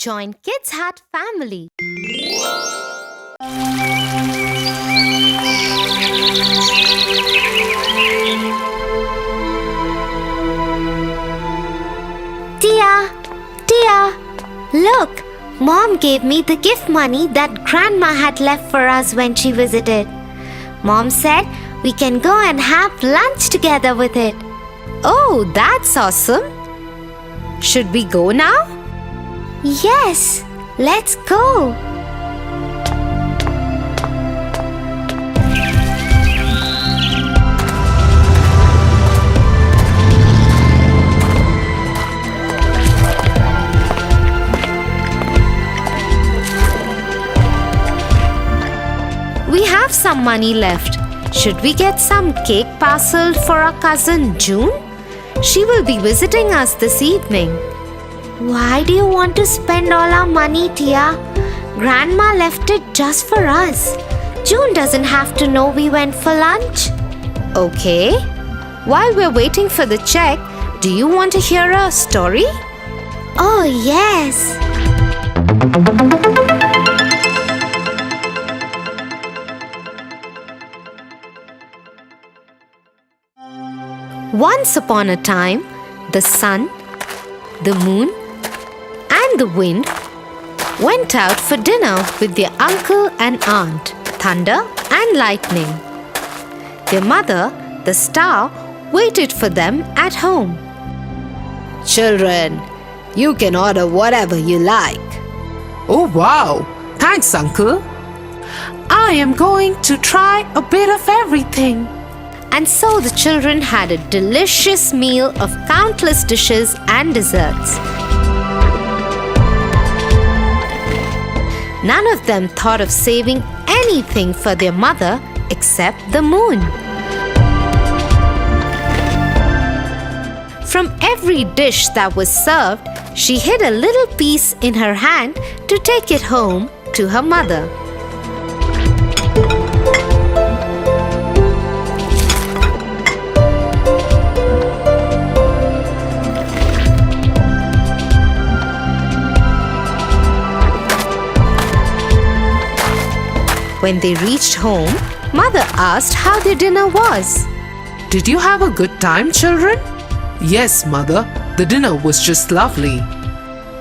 Join Kids Hut family. Tia, look! Mom gave me the gift money that Grandma had left for us when she visited. Mom said we can go and have lunch together with it. Oh, that's awesome! Should we go now? Yes, let's go. We have some money left. Should we get some cake parceled for our cousin June? She will be visiting us this evening. Why do you want to spend all our money, Tia? Grandma left it just for us. June doesn't have to know we went for lunch. Okay. While we're waiting for the check, do you want to hear a story? Oh, yes. Once upon a time, the sun, the moon, and the wind went out for dinner with their uncle and aunt, thunder and lightning. Their mother, the star, waited for them at home. Children, you can order whatever you like. Oh wow! Thanks, Uncle. I am going to try a bit of everything. And so the children had a delicious meal of countless dishes and desserts. None of them thought of saving anything for their mother except the moon. From every dish that was served, she hid a little piece in her hand to take it home to her mother. When they reached home, Mother asked how their dinner was. Did you have a good time, children? Yes, Mother. The dinner was just lovely.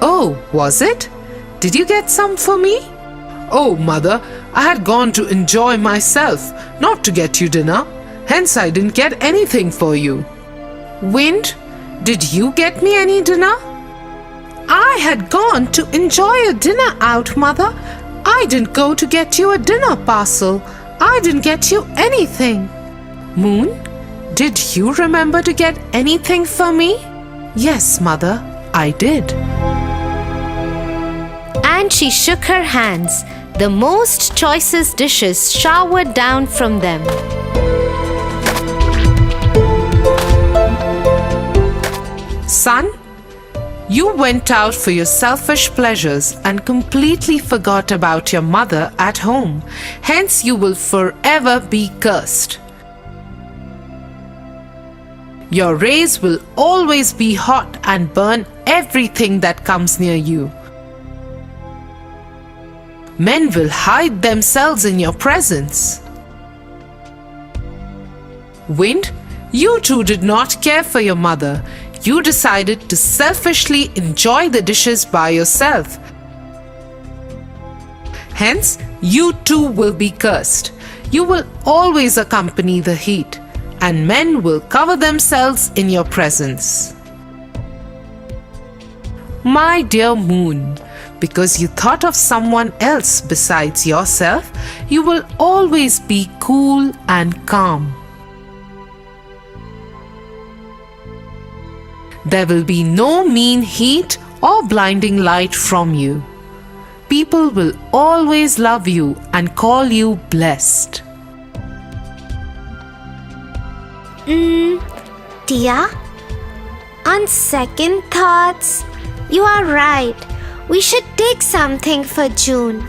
Oh, was it? Did you get some for me? Oh, Mother, I had gone to enjoy myself, not to get you dinner. Hence, I didn't get anything for you. Wind, did you get me any dinner? I had gone to enjoy a dinner out, Mother. I didn't go to get you a dinner parcel. I didn't get you anything. Moon, did you remember to get anything for me? Yes, Mother, I did. And she shook her hands. The most choicest dishes showered down from them. Son, you went out for your selfish pleasures and completely forgot about your mother at home. Hence, you will forever be cursed. Your rays will always be hot and burn everything that comes near you. Men will hide themselves in your presence. Wind, you too did not care for your mother. You decided to selfishly enjoy the dishes by yourself. Hence, you too will be cursed. You will always accompany the heat, and men will cover themselves in your presence. My dear moon, because you thought of someone else besides yourself, you will always be cool and calm. There will be no mean heat or blinding light from you. People will always love you and call you blessed. Tia, on second thoughts, you are right. We should take something for June.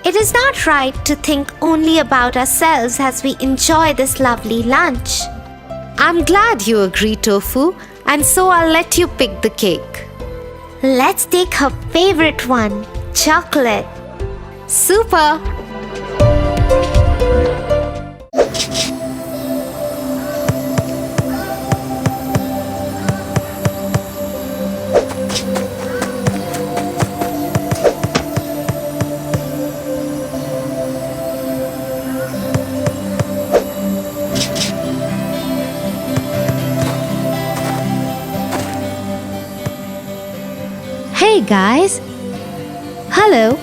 It is not right to think only about ourselves as we enjoy this lovely lunch. I'm glad you agree, Tofu, and so I'll let you pick the cake. Let's take her favorite one, chocolate. Super! Hey guys! Hello!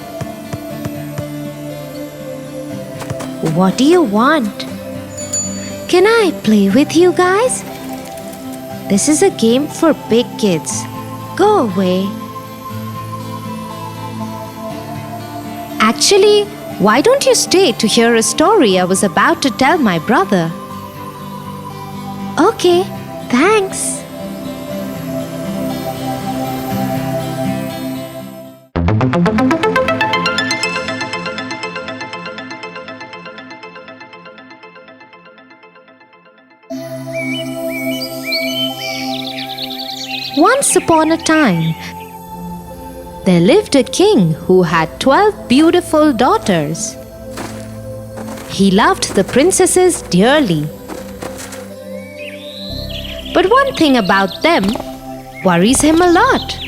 What do you want? Can I play with you guys? This is a game for big kids. Go away. Actually, why don't you stay to hear a story I was about to tell my brother? Okay, thanks. Once upon a time, there lived a king who had 12 beautiful daughters. He loved the princesses dearly. But one thing about them worries him a lot.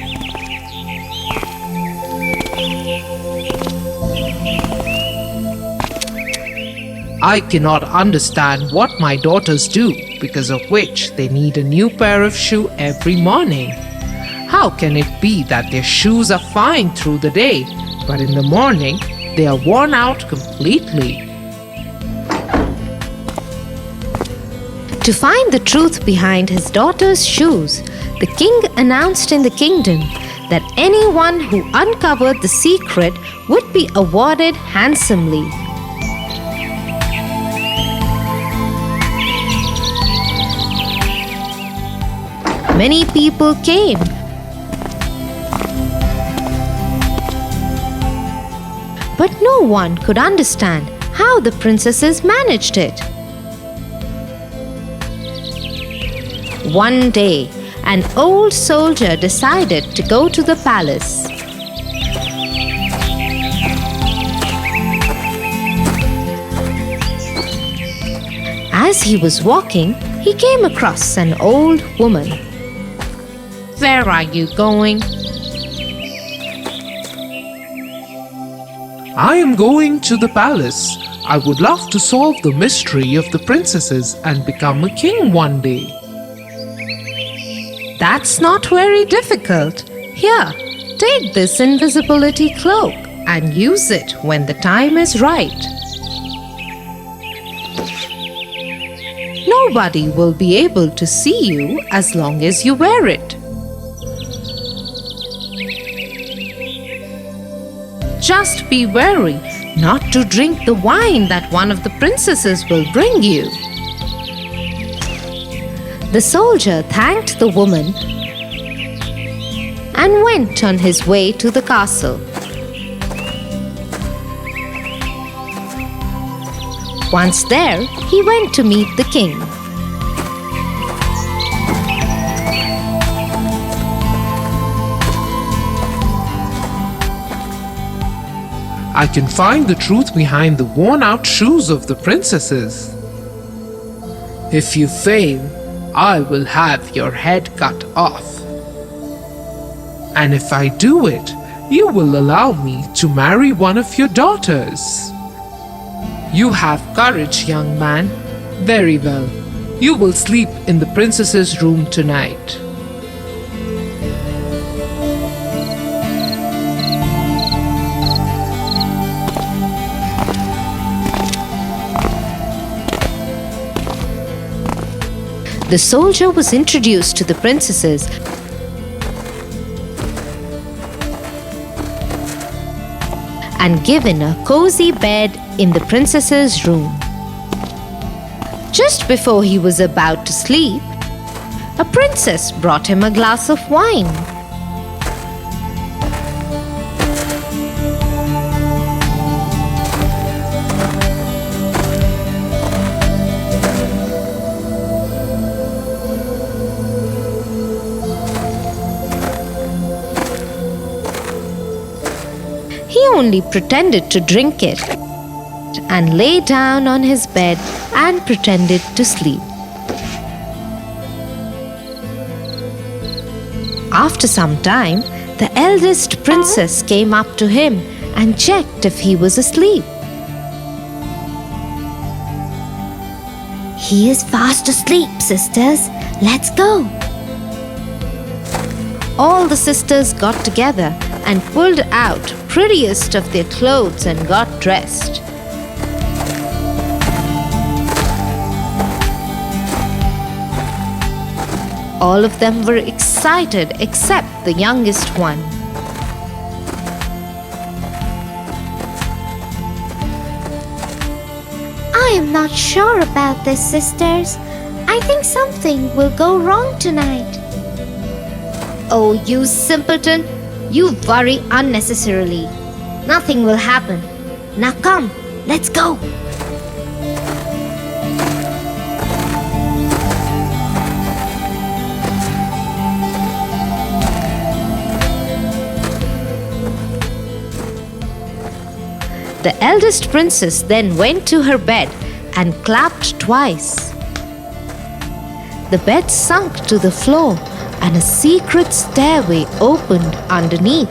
I cannot understand what my daughters do, because of which they need a new pair of shoes every morning. How can it be that their shoes are fine through the day, but in the morning they are worn out completely? To find the truth behind his daughter's shoes, the king announced in the kingdom that anyone who uncovered the secret would be awarded handsomely. Many people came. But no one could understand how the princesses managed it. One day, an old soldier decided to go to the palace. As he was walking, he came across an old woman. "Where are you going?" I am going to the palace. I would love to solve the mystery of the princesses and become a king one day. That's not very difficult. Here, take this invisibility cloak and use it when the time is right. Nobody will be able to see you as long as you wear it. Just be wary not to drink the wine that one of the princesses will bring you. The soldier thanked the woman and went on his way to the castle. Once there, he went to meet the king. I can find the truth behind the worn-out shoes of the princesses. If you fail, I will have your head cut off. And if I do it, you will allow me to marry one of your daughters. You have courage, young man. Very well. You will sleep in the princess's room tonight. The soldier was introduced to the princesses and given a cozy bed in the princess's room. Just before he was about to sleep, a princess brought him a glass of wine. only pretended to drink it and lay down on his bed and pretended to sleep. After some time, the eldest princess came up to him and checked if he was asleep. He is fast asleep, sisters. Let's go. All the sisters got together and pulled out prettiest of their clothes and got dressed. All of them were excited except the youngest one. I am not sure about this, sisters. I think something will go wrong tonight. Oh, you simpleton! You worry unnecessarily. Nothing will happen. Now come, let's go. The eldest princess then went to her bed and clapped twice. The bed sunk to the floor and a secret stairway opened underneath.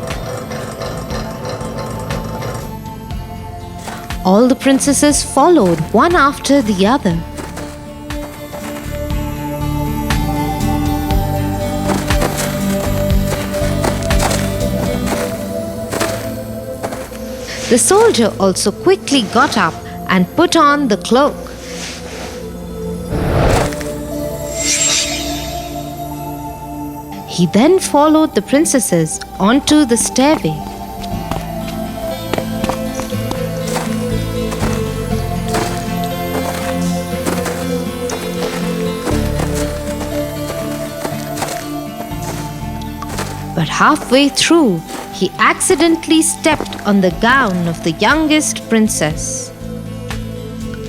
All the princesses followed one after the other. The soldier also quickly got up and put on the cloak. He then followed the princesses onto the stairway. But halfway through, he accidentally stepped on the gown of the youngest princess.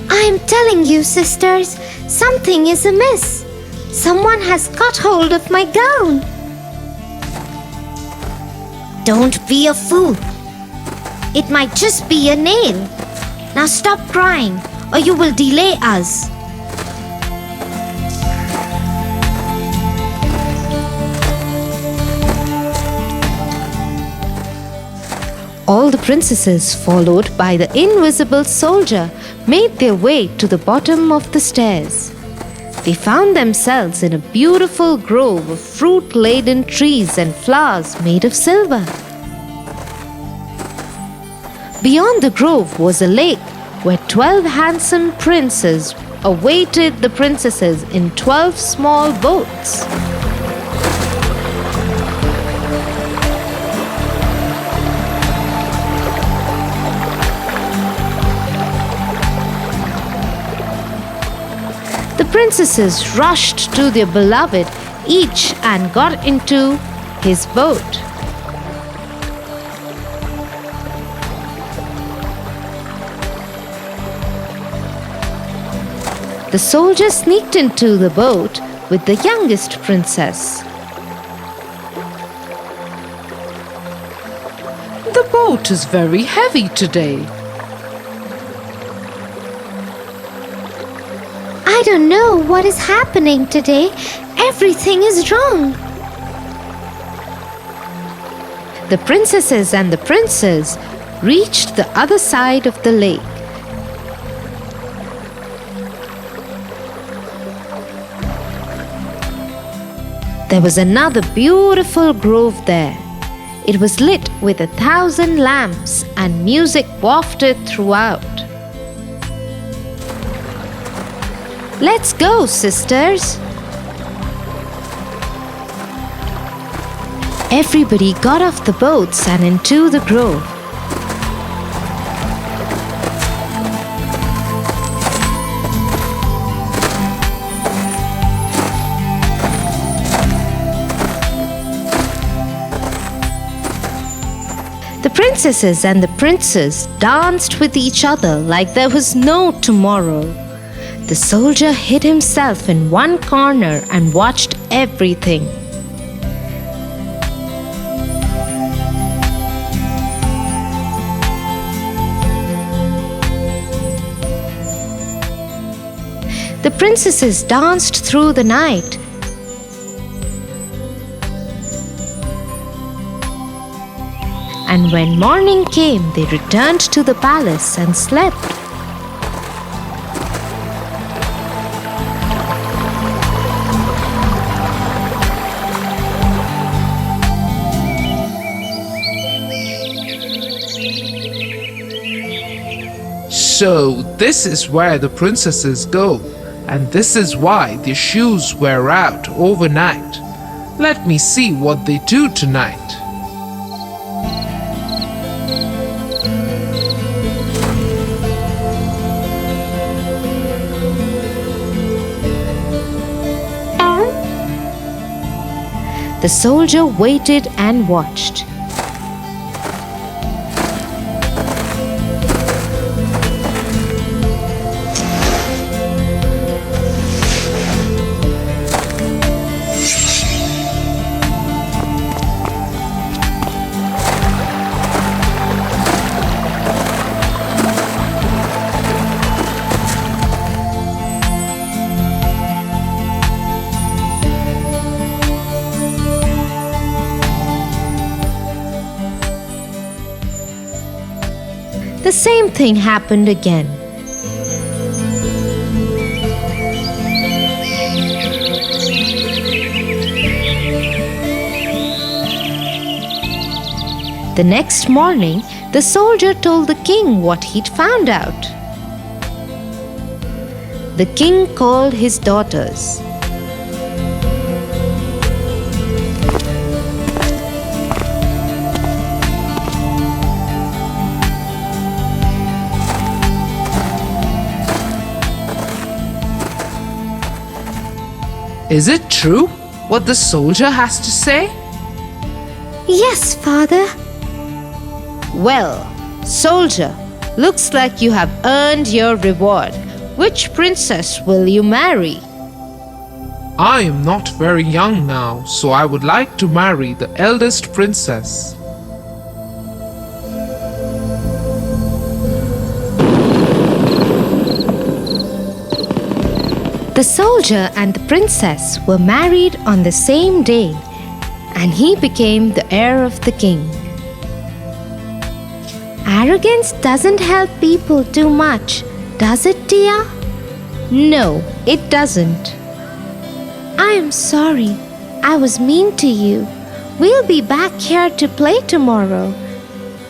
I am telling you, sisters, something is amiss. Someone has got hold of my gown. Don't be a fool. It might just be a nail. Now stop crying, or you will delay us. All the princesses, followed by the invisible soldier, made their way to the bottom of the stairs. They found themselves in a beautiful grove of fruit-laden trees and flowers made of silver. Beyond the grove was a lake where 12 handsome princes awaited the princesses in 12 small boats. The princesses rushed to their beloved, each and got into his boat. The soldier sneaked into the boat with the youngest princess. The boat is very heavy today. I don't know what is happening today. Everything is wrong. The princesses and the princes reached the other side of the lake. There was another beautiful grove there. It was lit with 1,000 lamps and music wafted throughout. Let's go, sisters. Everybody got off the boats and into the grove. The princesses and the princes danced with each other like there was no tomorrow. The soldier hid himself in one corner and watched everything. the princesses danced through the night. And when morning came, they returned to the palace and slept. So, this is where the princesses go, and this is why their shoes wear out overnight. Let me see what they do tonight. The soldier waited and watched. The same thing happened again. The next morning, the soldier told the king what he'd found out. The king called his daughters. Is it true what the soldier has to say? Yes, father. Well, soldier, looks like you have earned your reward. Which princess will you marry? I am not very young now, so I would like to marry the eldest princess. The soldier and the princess were married on the same day, and he became the heir of the king. Arrogance doesn't help people too much, does it, Tia? No, it doesn't. I am sorry. I was mean to you. We'll be back here to play tomorrow.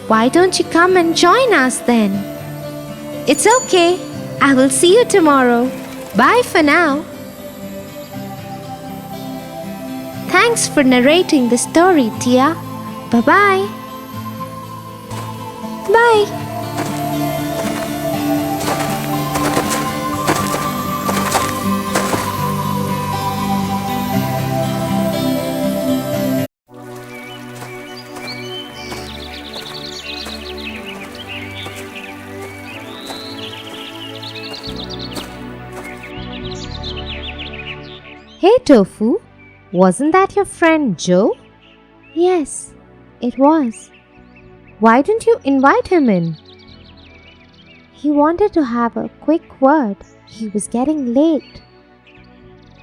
Why don't you come and join us then? It's okay. I will see you tomorrow. Bye for now. Thanks for narrating the story, Tia. Bye-bye. Bye. Hey Tofu, wasn't that your friend Joe? Yes, it was. Why didn't you invite him in? He wanted to have a quick word. He was getting late.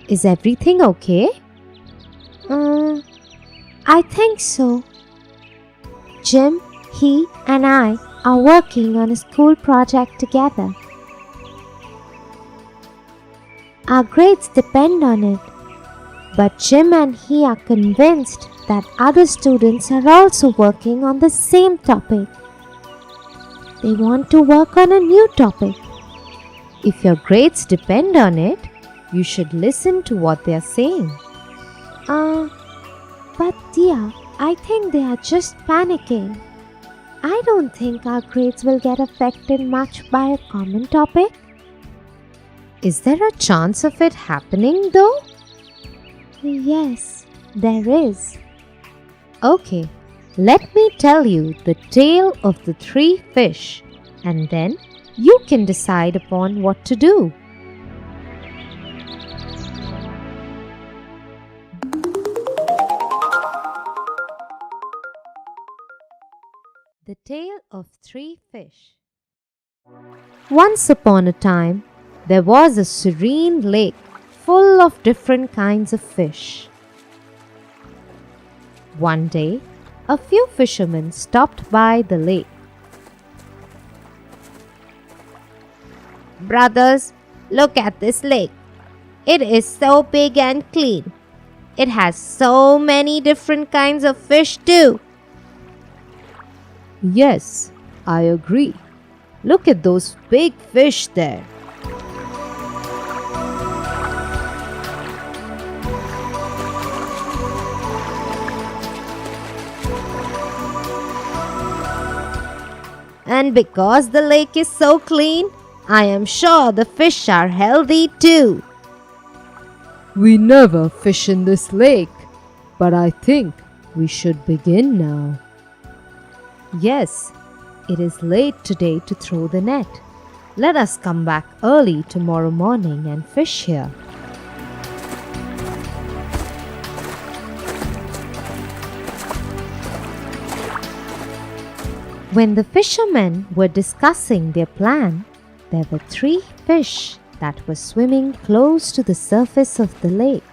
Is everything okay? I think so. Jim, he and I are working on a school project together. Our grades depend on it. But Jim and he are convinced that other students are also working on the same topic. They want to work on a new topic. If your grades depend on it, you should listen to what they are saying. But dear, I think they are just panicking. I don't think our grades will get affected much by a common topic. Is there a chance of it happening though? Yes, there is. Okay, let me tell you the tale of the three fish, and then you can decide upon what to do. The Tale of Three Fish. Once upon a time, There was a serene lake full of different kinds of fish. One day, a few fishermen stopped by the lake. Brothers, look at this lake. It is so big and clean. It has so many different kinds of fish too. Yes, I agree. Look at those big fish there. And because the lake is so clean, I am sure the fish are healthy too. We never fish in this lake, but I think we should begin now. Yes, it is late today to throw the net. Let us come back early tomorrow morning and fish here. When the fishermen were discussing their plan, there were 3 fish that were swimming close to the surface of the lake.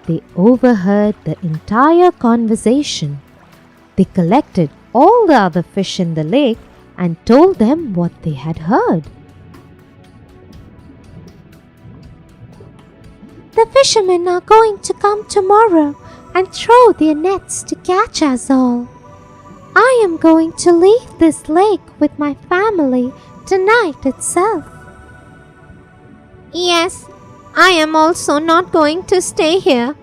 They overheard the entire conversation. They collected all the other fish in the lake and told them what they had heard. The fishermen are going to come tomorrow and throw their nets to catch us all. I am going to leave this lake with my family tonight itself. Yes, I am also not going to stay here.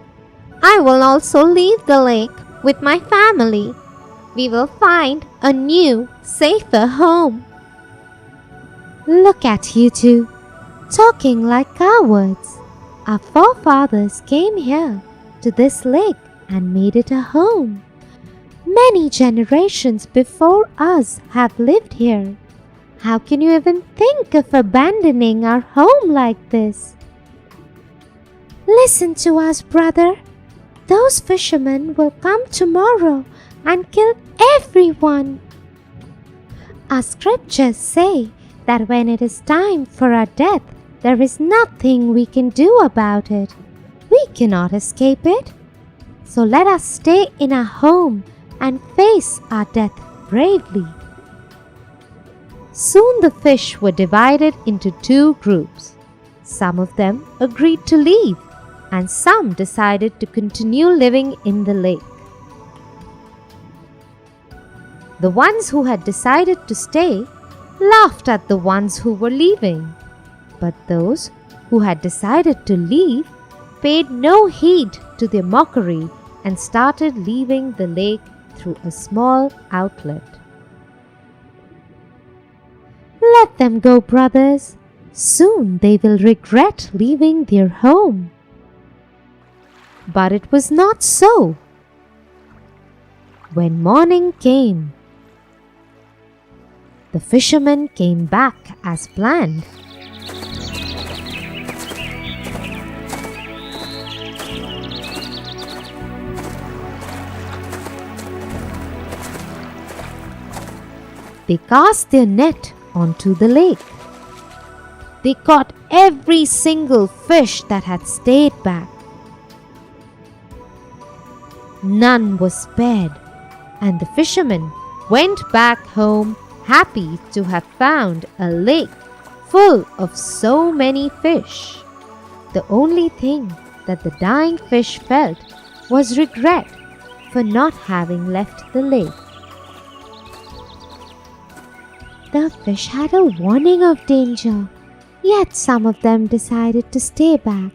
I will also leave the lake with my family. We will find a new, safer home. Look at you two, talking like cowards. Our forefathers came here to this lake and made it a home. Many generations before us have lived here. How can you even think of abandoning our home like this? Listen to us, brother. Those fishermen will come tomorrow and kill everyone. Our scriptures say that when it is time for our death, there is nothing we can do about it. We cannot escape it. So let us stay in our home and face our death bravely. Soon the fish were divided into 2 groups. Some of them agreed to leave, and some decided to continue living in the lake. The ones who had decided to stay laughed at the ones who were leaving, but those who had decided to leave paid no heed to their mockery and started leaving the lake through a small outlet. Let them go, brothers. Soon they will regret leaving their home. But it was not so. When morning came, the fishermen came back as planned. They cast their net onto the lake. They caught every single fish that had stayed back. None was spared, and the fishermen went back home happy to have found a lake full of so many fish. The only thing that the dying fish felt was regret for not having left the lake. The fish had a warning of danger, yet some of them decided to stay back.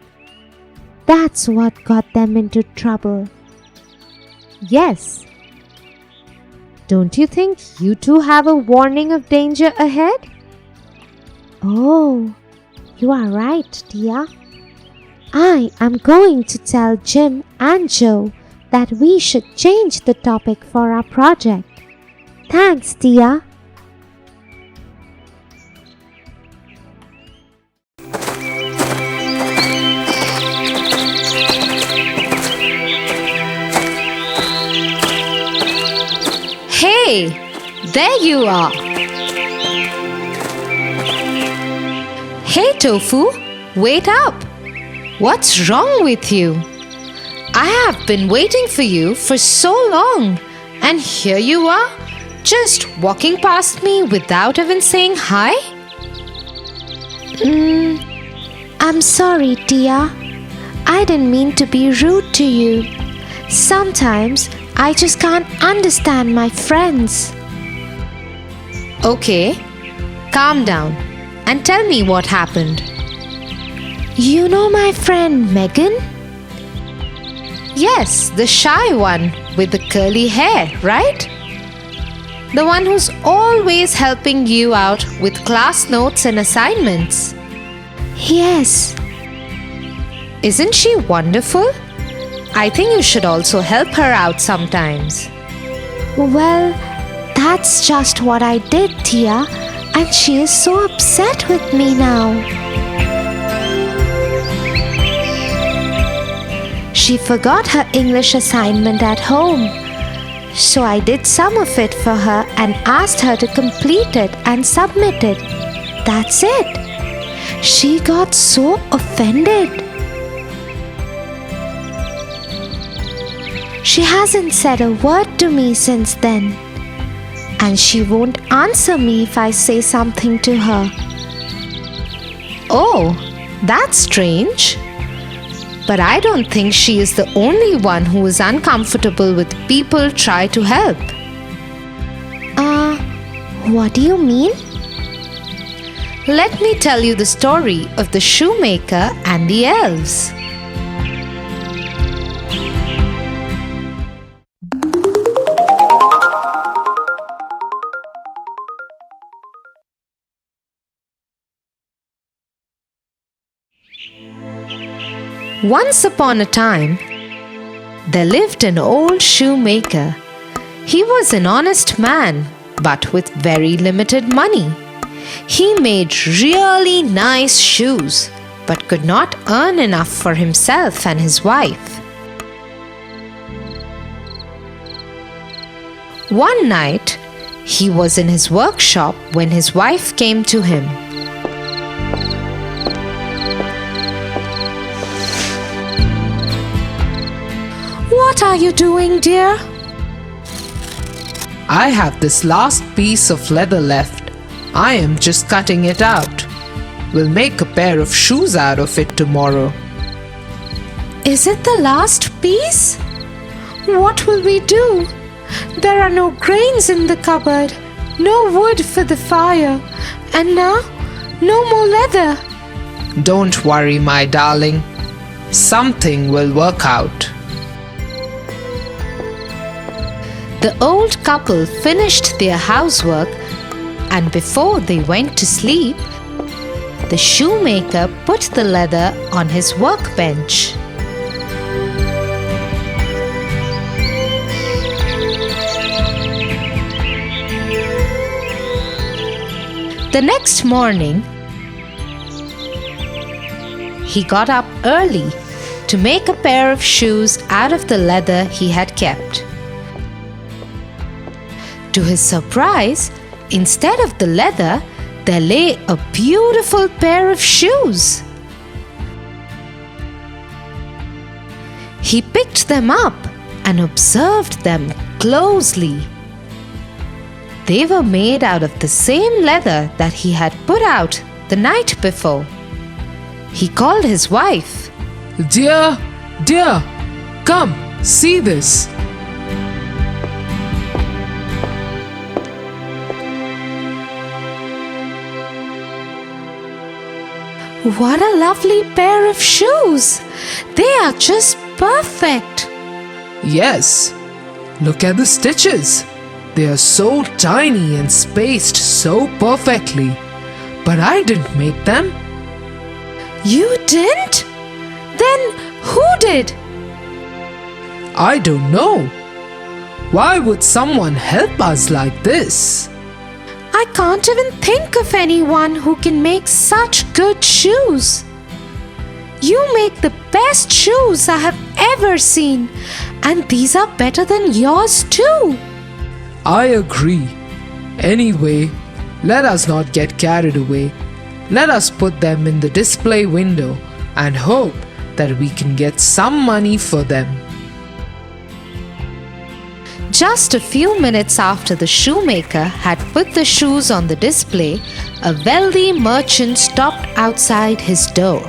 That's what got them into trouble. Yes. Don't you think you too have a warning of danger ahead? Oh, you are right, Tia. I am going to tell Jim and Joe that we should change the topic for our project. Thanks, Tia. Hey, there you are. Hey Tofu, wait up! What's wrong with you? I have been waiting for you for so long, and here you are, just walking past me without even saying hi? I'm sorry, Tia. I didn't mean to be rude to you. Sometimes I just can't understand my friends. Okay, calm down and tell me what happened. You know my friend Megan? Yes, the shy one with the curly hair, right? The one who's always helping you out with class notes and assignments. Yes. Isn't she wonderful? I think you should also help her out sometimes. Well, that's just what I did, Tia, and she is so upset with me now. She forgot her English assignment at home. So I did some of it for her and asked her to complete it and submit it. That's it. She got so offended. She hasn't said a word to me since then. And she won't answer me if I say something to her. Oh, that's strange. But I don't think she is the only one who is uncomfortable with people try to help. What do you mean? Let me tell you the story of the Shoemaker and the Elves. Once upon a time, there lived an old shoemaker. He was an honest man, but with very limited money. He made really nice shoes, but could not earn enough for himself and his wife. One night, he was in his workshop when his wife came to him. What are you doing, dear? I have this last piece of leather left. I am just cutting it out. We'll make a pair of shoes out of it tomorrow. Is it the last piece? What will we do? There are no grains in the cupboard, no wood for the fire, and now no more leather. Don't worry, my darling. Something will work out. The old couple finished their housework, and before they went to sleep, the shoemaker put the leather on his workbench. The next morning, he got up early to make a pair of shoes out of the leather he had kept. To his surprise, instead of the leather, there lay a beautiful pair of shoes. He picked them up and observed them closely. They were made out of the same leather that he had put out the night before. He called his wife. Dear, come, see this. What a lovely pair of shoes! They are just perfect. Yes, look at the stitches. They are so tiny and spaced so perfectly. But I didn't make them. You didn't? Then who did? I don't know. Why would someone help us like this? I can't even think of anyone who can make such good shoes. You make the best shoes I have ever seen, and these are better than yours too. I agree. Anyway, let us not get carried away. Let us put them in the display window and hope that we can get some money for them." Just a few minutes after the shoemaker had put the shoes on the display, a wealthy merchant stopped outside his door.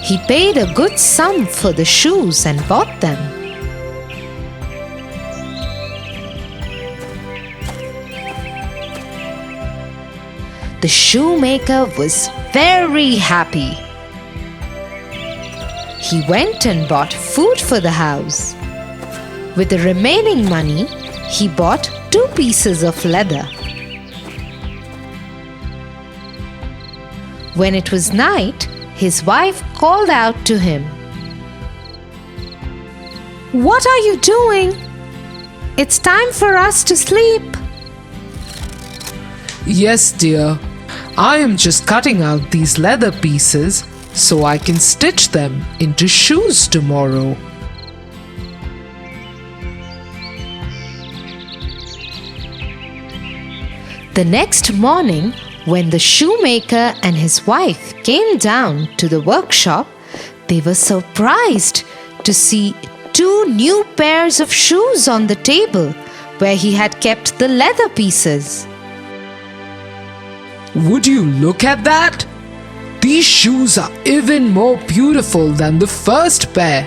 He paid a good sum for the shoes and bought them. The shoemaker was very happy. He went and bought food for the house. With the remaining money, he bought 2 pieces of leather. When it was night, his wife called out to him, "What are you doing? It's time for us to sleep." "Yes, dear. I am just cutting out these leather pieces so I can stitch them into shoes tomorrow." The next morning, when the shoemaker and his wife came down to the workshop, they were surprised to see 2 new pairs of shoes on the table where he had kept the leather pieces. "Would you look at that? These shoes are even more beautiful than the first pair.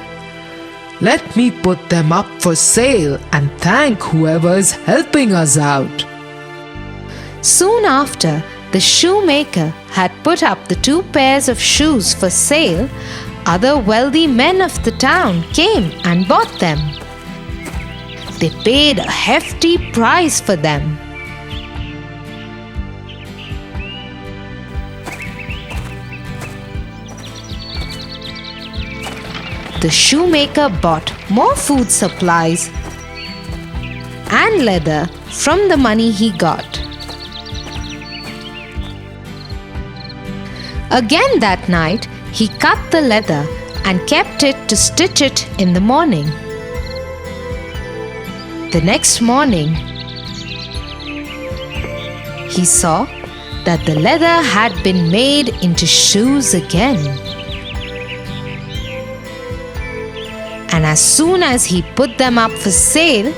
Let me put them up for sale and thank whoever is helping us out." Soon after, the shoemaker had put up the 2 pairs of shoes for sale. Other wealthy men of the town came and bought them. They paid a hefty price for them. The shoemaker bought more food supplies and leather from the money he got. Again that night, he cut the leather and kept it to stitch it in the morning. The next morning, he saw that the leather had been made into shoes again. And as soon as he put them up for sale,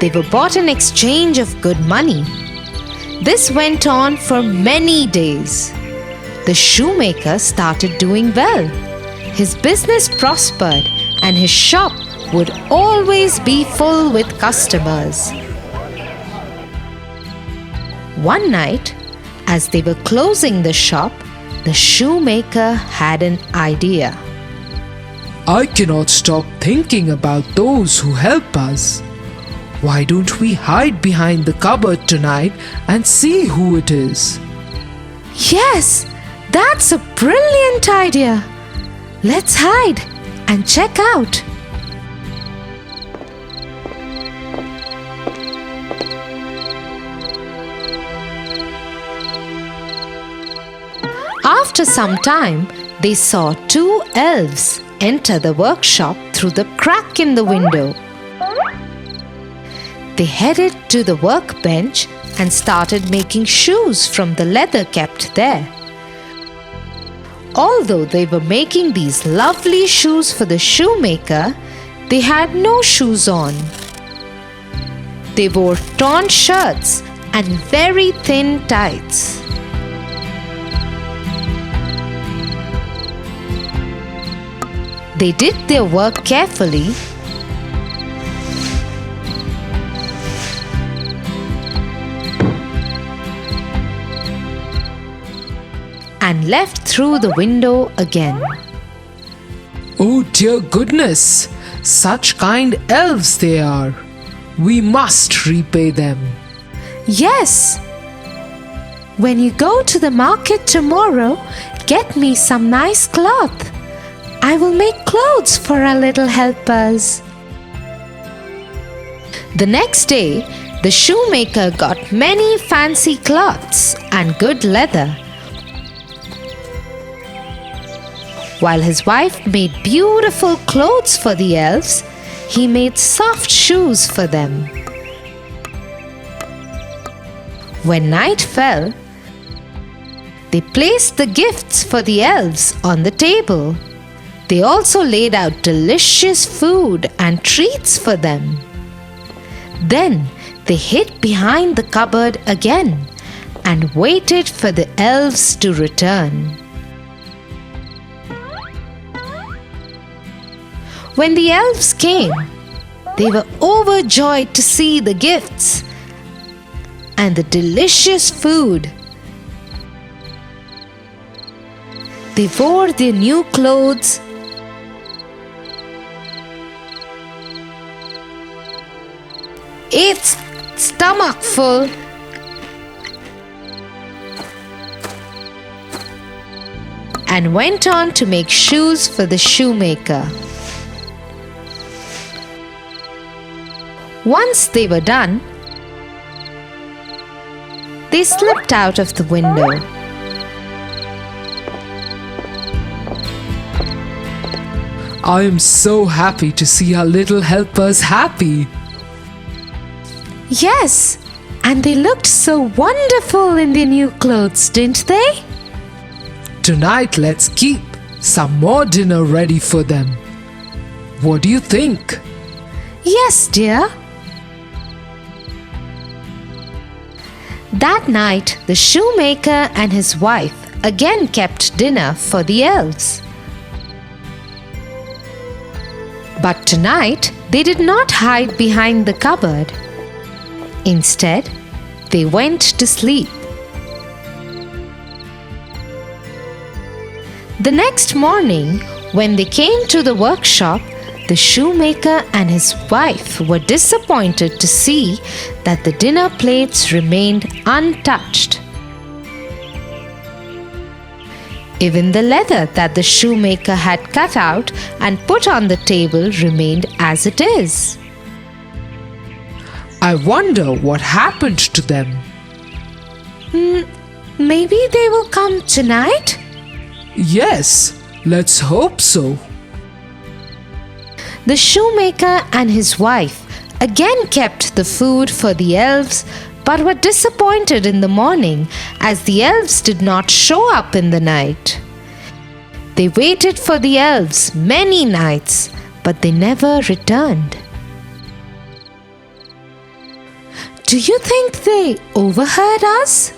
they were bought in exchange of good money. This went on for many days. The shoemaker started doing well. His business prospered and his shop would always be full with customers. One night, as they were closing the shop, the shoemaker had an idea. "I cannot stop thinking about those who help us. Why don't we hide behind the cupboard tonight and see who it is?" Yes, that's a brilliant idea. Let's hide and check out. After some time, they saw 2 elves enter the workshop through the crack in the window. They headed to the workbench and started making shoes from the leather kept there. Although they were making these lovely shoes for the shoemaker, they had no shoes on. They wore torn shirts and very thin tights. They did their work carefully and left through the window again. "Oh dear goodness! Such kind elves they are! We must repay them." Yes. When you go to the market tomorrow, get me some nice cloth. I will make clothes for our little helpers. The next day, the shoemaker got many fancy cloths and good leather, while his wife made beautiful clothes for the elves. He made soft shoes for them. When night fell, they placed the gifts for the elves on the table. They also laid out delicious food and treats for them. Then they hid behind the cupboard again and waited for the elves to return. When the elves came, they were overjoyed to see the gifts and the delicious food. They wore their new clothes ate stomachful and went on to make shoes for the shoemaker. Once they were done, they slipped out of the window. I am so happy to see our little helpers happy. Yes, and they looked so wonderful in their new clothes, didn't they? Tonight, let's keep some more dinner ready for them. What do you think? Yes, dear. That night, the shoemaker and his wife again kept dinner for the elves. But tonight, they did not hide behind the cupboard. Instead, they went to sleep. The next morning, when they came to the workshop, the shoemaker and his wife were disappointed to see that the dinner plates remained untouched. Even the leather that the shoemaker had cut out and put on the table remained as it is. I wonder what happened to them. Maybe they will come tonight? Yes, let's hope so. The shoemaker and his wife again kept the food for the elves, but were disappointed in the morning as the elves did not show up in the night. They waited for the elves many nights, but they never returned. Do you think they overheard us?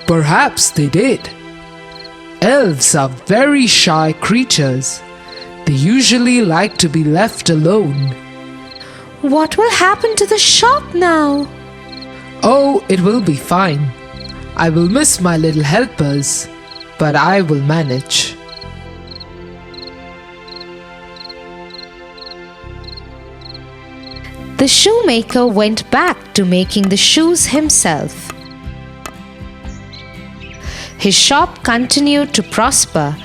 Perhaps they did. Elves are very shy creatures. They usually like to be left alone. What will happen to the shop now? Oh, it will be fine. I will miss my little helpers, but I will manage. The shoemaker went back to making the shoes himself. His shop continued to prosper,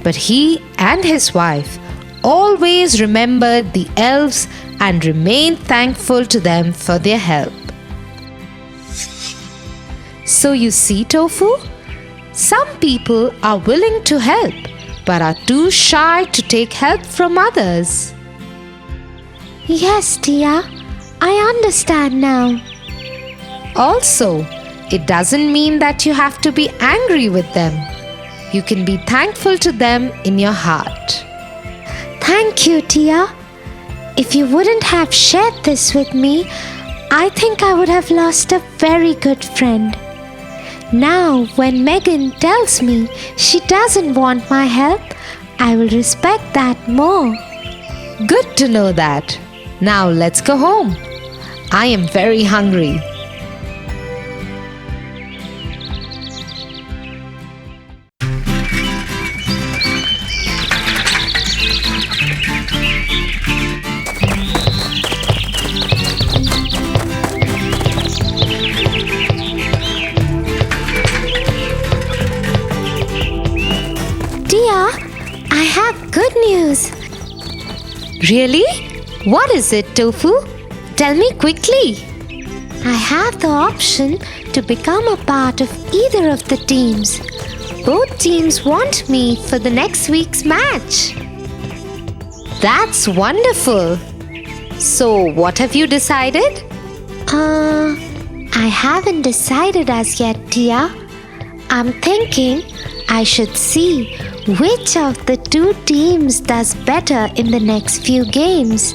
but he and his wife always remembered the elves and remained thankful to them for their help. So you see, Tofu, some people are willing to help but are too shy to take help from others. Yes, Tia, I understand now. Also, it doesn't mean that you have to be angry with them. You can be thankful to them in your heart. Thank you, Tia. If you wouldn't have shared this with me, I think I would have lost a very good friend. Now, when Megan tells me she doesn't want my help, I will respect that more. Good to know that. Now let's go home. I am very hungry. Tia, I have good news. Really? What is it, Tofu? Tell me quickly. I have the option to become a part of either of the teams. Both teams want me for the next week's match. That's wonderful. So, what have you decided? I haven't decided as yet, Tia. I'm thinking I should see which of the two teams does better in the next few games.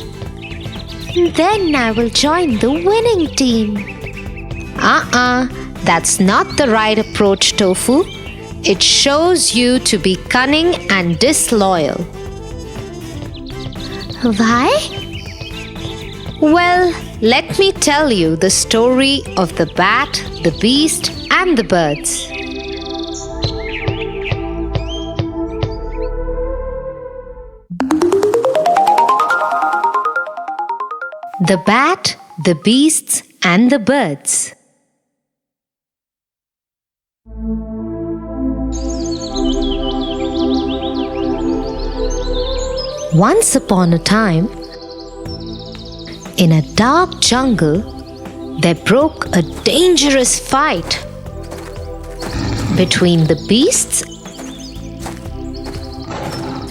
Then I will join the winning team. That's not the right approach, Tofu. It shows you to be cunning and disloyal. Why? Well, let me tell you the story of the bat, the beast, and the birds. The bat, the beasts, and the birds. Once upon a time, in a dark jungle, there broke a dangerous fight between the beasts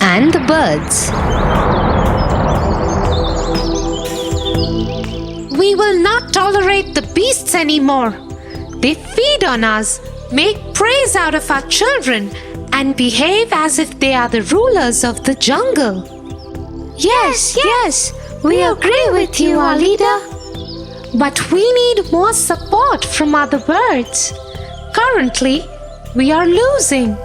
and the birds. We will not tolerate the beasts anymore. They feed on us, make preys out of our children, and behave as if they are the rulers of the jungle. Yes, we agree with you, our leader. But we need more support from other birds. Currently, we are losing.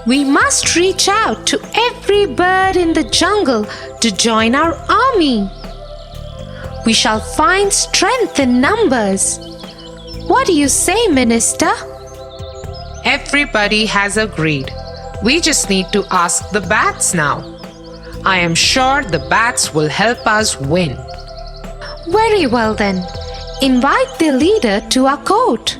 We must reach out to every bird in the jungle to join our army. We shall find strength in numbers. What do you say, Minister? Everybody has agreed. We just need to ask the bats now. I am sure the bats will help us win. Very well then. Invite the leader to our court.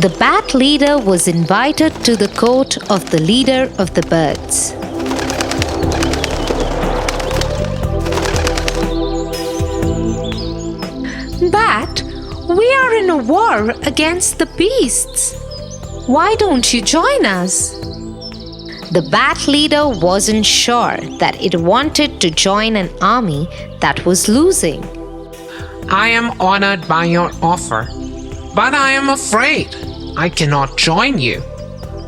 The bat leader was invited to the court of the leader of the birds. Bat, we are in a war against the beasts. Why don't you join us? The bat leader wasn't sure that it wanted to join an army that was losing. I am honored by your offer, but I am afraid I cannot join you.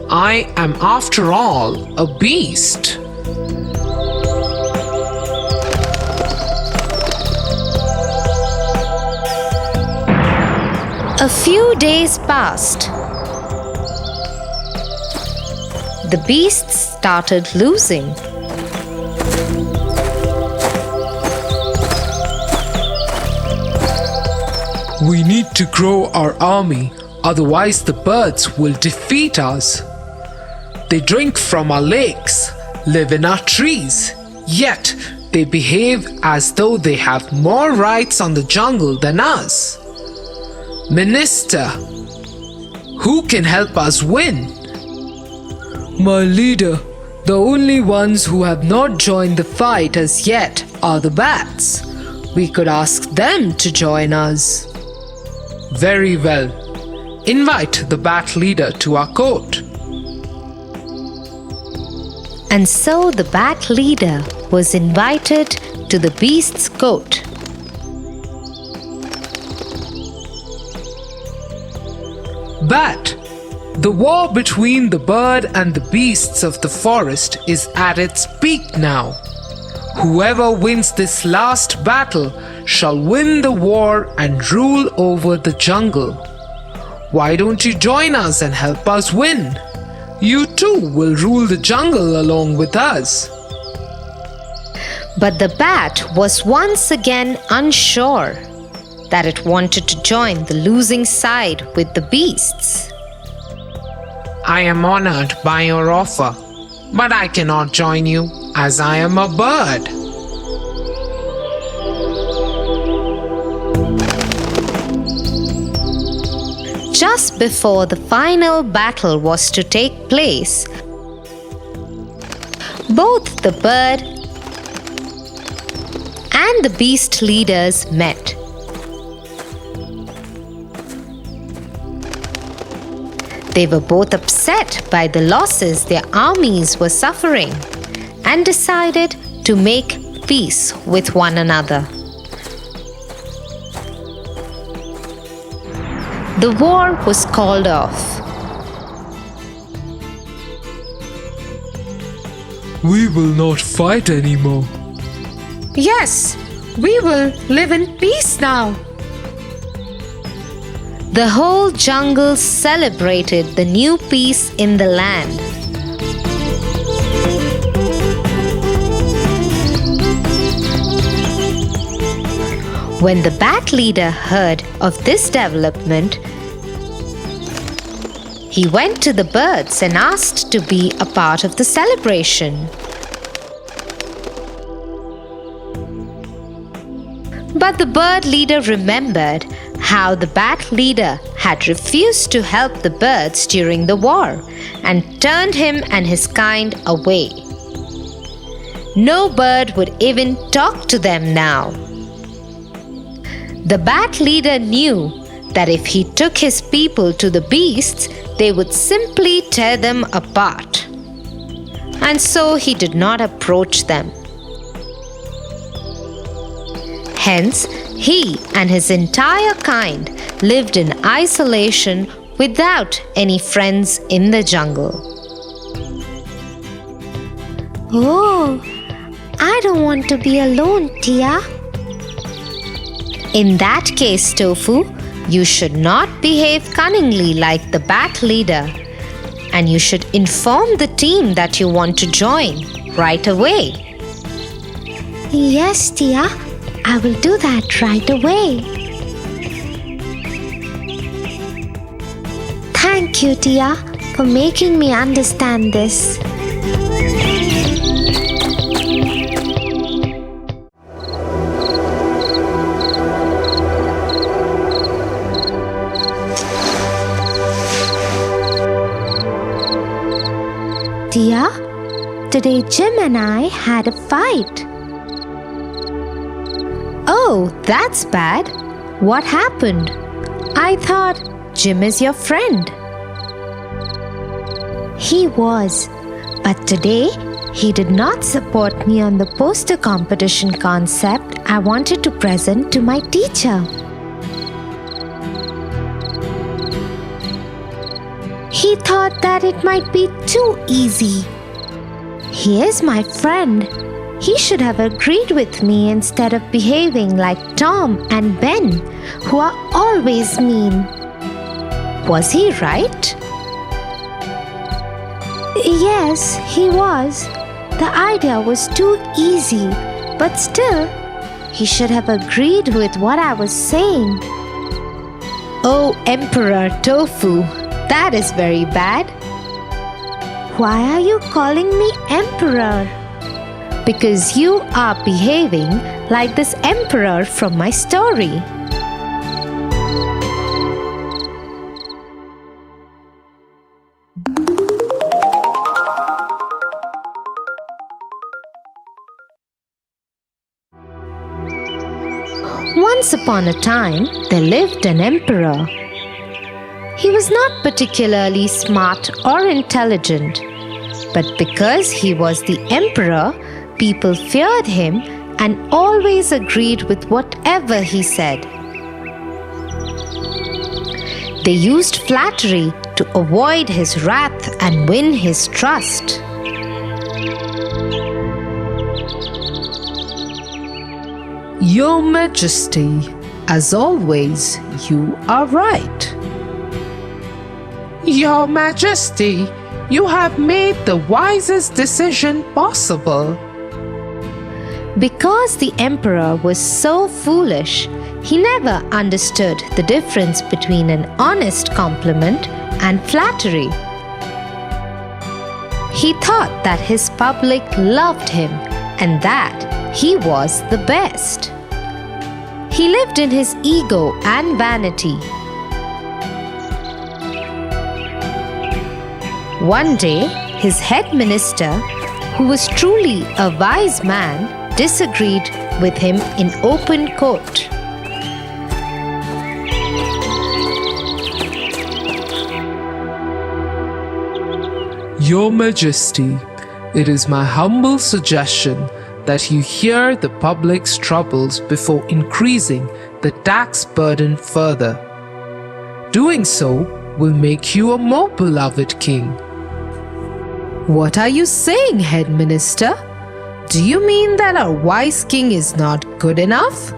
I am, after all, a beast. A few days passed. The beasts started losing. We need to grow our army, otherwise the birds will defeat us. They drink from our lakes, live in our trees, yet they behave as though they have more rights on the jungle than us. Minister, who can help us win? My leader, the only ones who have not joined the fight as yet are the bats. We could ask them to join us. Very well. Invite the bat leader to our court. And so the bat leader was invited to the beast's court. Bat, the war between the bird and the beasts of the forest is at its peak now. Whoever wins this last battle shall win the war and rule over the jungle. Why don't you join us and help us win? You too will rule the jungle along with us. But the bat was once again unsure that it wanted to join the losing side with the beasts. I am honored by your offer, but I cannot join you as I am a bird. Just before the final battle was to take place, both the bird and the beast leaders met. They were both upset by the losses their armies were suffering and decided to make peace with one another. The war was called off. We will not fight anymore. Yes, we will live in peace now. The whole jungle celebrated the new peace in the land. When the bat leader heard of this development, he went to the birds and asked to be a part of the celebration. But the bird leader remembered how the bat leader had refused to help the birds during the war and turned him and his kind away. No bird would even talk to them now. The bat leader knew that if he took his people to the beasts, they would simply tear them apart. And so he did not approach them. Hence, he and his entire kind lived in isolation without any friends in the jungle. Oh, I don't want to be alone, Tia. In that case, Tofu, you should not behave cunningly like the bat leader, and you should inform the team that you want to join right away. Yes, Tia, I will do that right away. Thank you, Tia, for making me understand this. Tia, today Jim and I had a fight. Oh, that's bad. What happened? I thought Jim is your friend. He was, but today he did not support me on the poster competition concept I wanted to present to my teacher. He thought that it might be too easy. He is my friend. He should have agreed with me instead of behaving like Tom and Ben, who are always mean. Was he right? Yes, he was. The idea was too easy, but still, he should have agreed with what I was saying. Oh, Emperor Tofu, that is very bad. Why are you calling me Emperor? Because you are behaving like this emperor from my story. Once upon a time, there lived an emperor. He was not particularly smart or intelligent, but because he was the emperor, people feared him and always agreed with whatever he said. They used flattery to avoid his wrath and win his trust. Your Majesty, as always, you are right. Your Majesty, you have made the wisest decision possible. Because the emperor was so foolish, he never understood the difference between an honest compliment and flattery. He thought that his public loved him and that he was the best. He lived in his ego and vanity. One day, his head minister, who was truly a wise man, disagreed with him in open court. Your Majesty, it is my humble suggestion that you hear the public's troubles before increasing the tax burden further. Doing so will make you a more beloved king. What are you saying, Head Minister? Do you mean that our wise king is not good enough?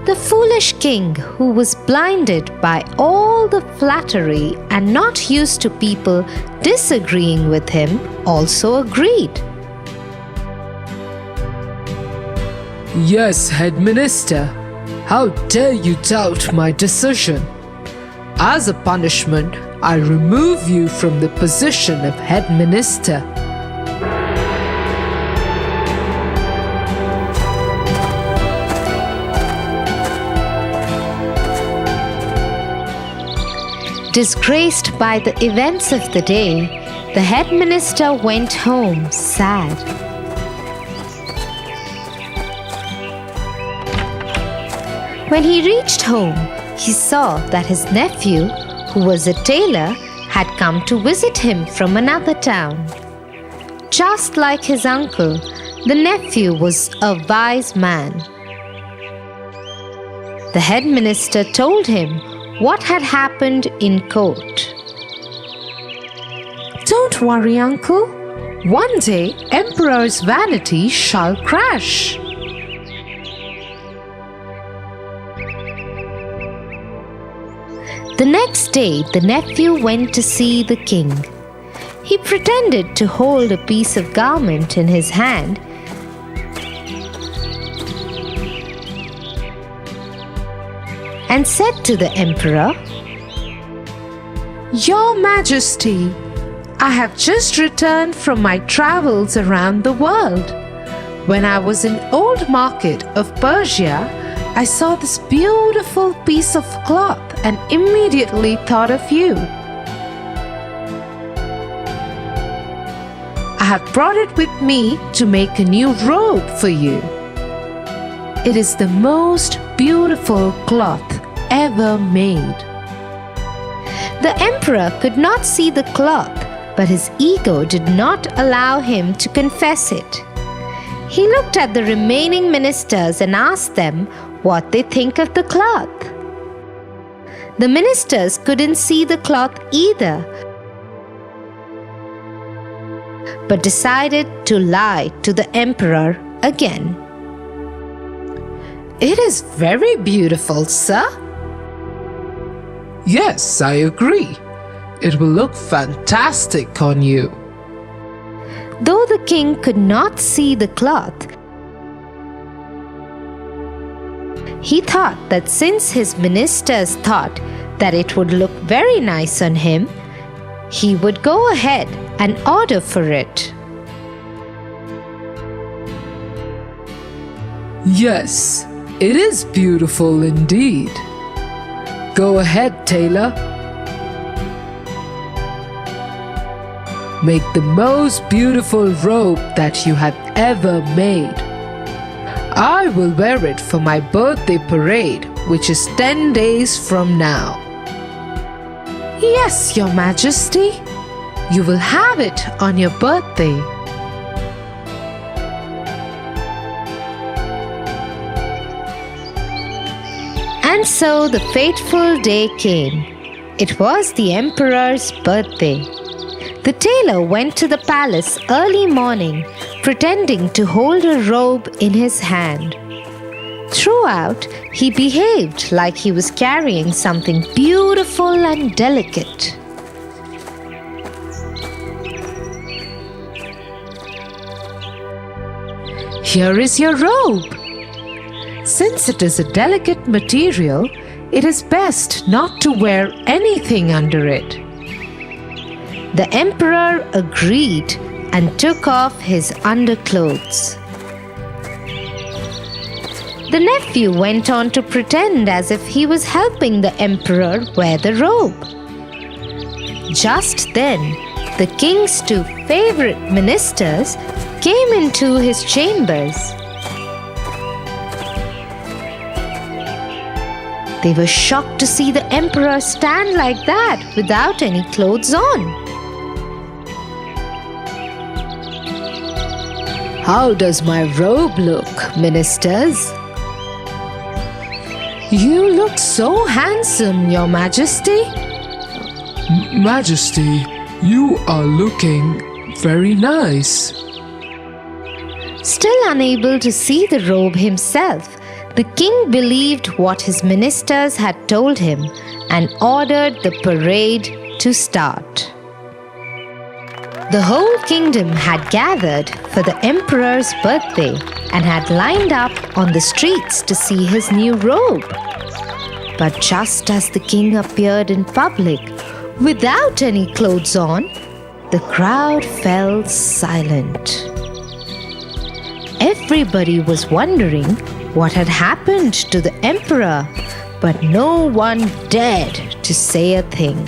The foolish king, who was blinded by all the flattery and not used to people disagreeing with him, also agreed. Yes, Head Minister. How dare you doubt my decision? As a punishment, I remove you from the position of Head Minister. Disgraced by the events of the day, the head minister went home sad. When he reached home, he saw that his nephew, who was a tailor, had come to visit him from another town. Just like his uncle, the nephew was a wise man. The head minister told him what had happened in court. Don't worry, uncle. One day, emperor's vanity shall crash. The next day, the nephew went to see the king. He pretended to hold a piece of garment in his hand and said to the emperor, Your Majesty, I have just returned from my travels around the world. When I was in Old Market of Persia, I saw this beautiful piece of cloth and immediately thought of you. I have brought it with me to make a new robe for you. It is the most beautiful cloth ever made. The emperor could not see the cloth, but his ego did not allow him to confess it. He looked at the remaining ministers and asked them what they think of the cloth. The ministers couldn't see the cloth either, but decided to lie to the emperor again. It is very beautiful, sir. Yes, I agree. It will look fantastic on you. Though the king could not see the cloth, he thought that since his ministers thought that it would look very nice on him, he would go ahead and order for it. Yes, it is beautiful indeed. Go ahead, tailor. Make the most beautiful robe that you have ever made. I will wear it for my birthday parade, which is 10 days from now. Yes, Your Majesty. You will have it on your birthday. And so the fateful day came. It was the emperor's birthday. The tailor went to the palace early morning, pretending to hold a robe in his hand. Throughout, he behaved like he was carrying something beautiful and delicate. Here is your robe. Since it is a delicate material, it is best not to wear anything under it. The emperor agreed and took off his underclothes. The nephew went on to pretend as if he was helping the emperor wear the robe. Just then, the king's two favorite ministers came into his chambers. They were shocked to see the emperor stand like that without any clothes on. How does my robe look, ministers? You look so handsome, Your Majesty. Majesty, you are looking very nice. Still unable to see the robe himself, the king believed what his ministers had told him and ordered the parade to start. The whole kingdom had gathered for the emperor's birthday and had lined up on the streets to see his new robe. But just as the king appeared in public without any clothes on, the crowd fell silent. Everybody was wondering what had happened to the emperor, but no one dared to say a thing.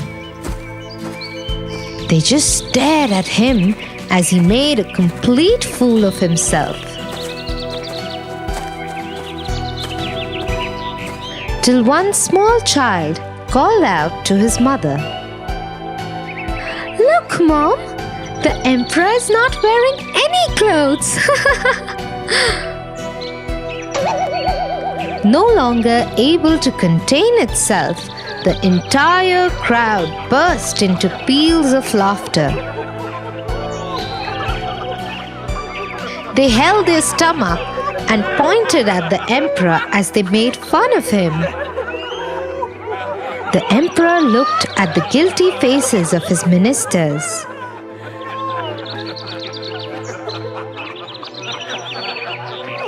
They just stared at him as he made a complete fool of himself. Till one small child called out to his mother, Look, Mom, the emperor is not wearing any clothes. No longer able to contain itself, the entire crowd burst into peals of laughter. They held their stomach and pointed at the emperor as they made fun of him. The emperor looked at the guilty faces of his ministers.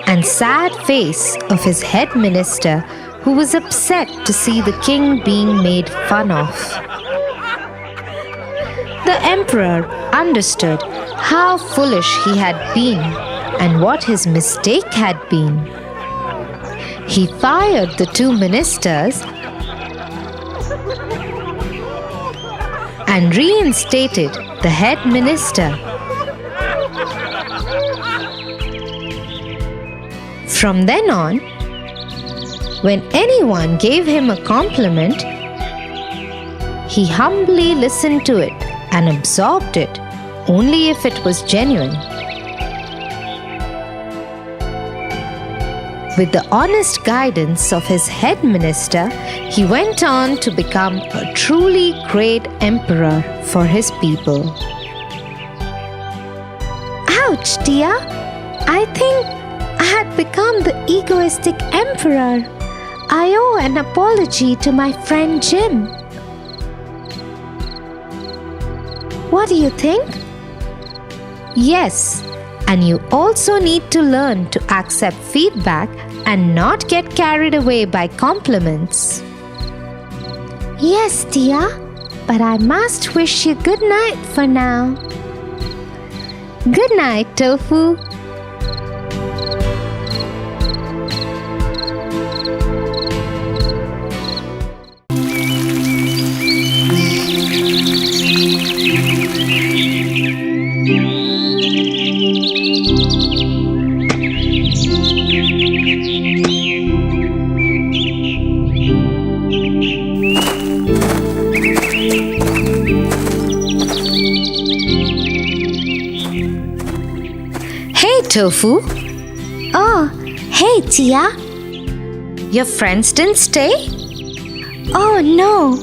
And sad face of his head minister, who was upset to see the king being made fun of. The emperor understood how foolish he had been and what his mistake had been. He fired the two ministers and reinstated the head minister. From then on, when anyone gave him a compliment, he humbly listened to it and absorbed it only if it was genuine. With the honest guidance of his head minister, he went on to become a truly great emperor for his people. Ouch, dear. I think I had become the egoistic emperor. I owe an apology to my friend Jim. What do you think? Yes, and you also need to learn to accept feedback and not get carried away by compliments. Yes, dear, but I must wish you good night for now. Good night, Tofu. Tofu, Oh, hey, Tia. your friends didn't stay? Oh, no.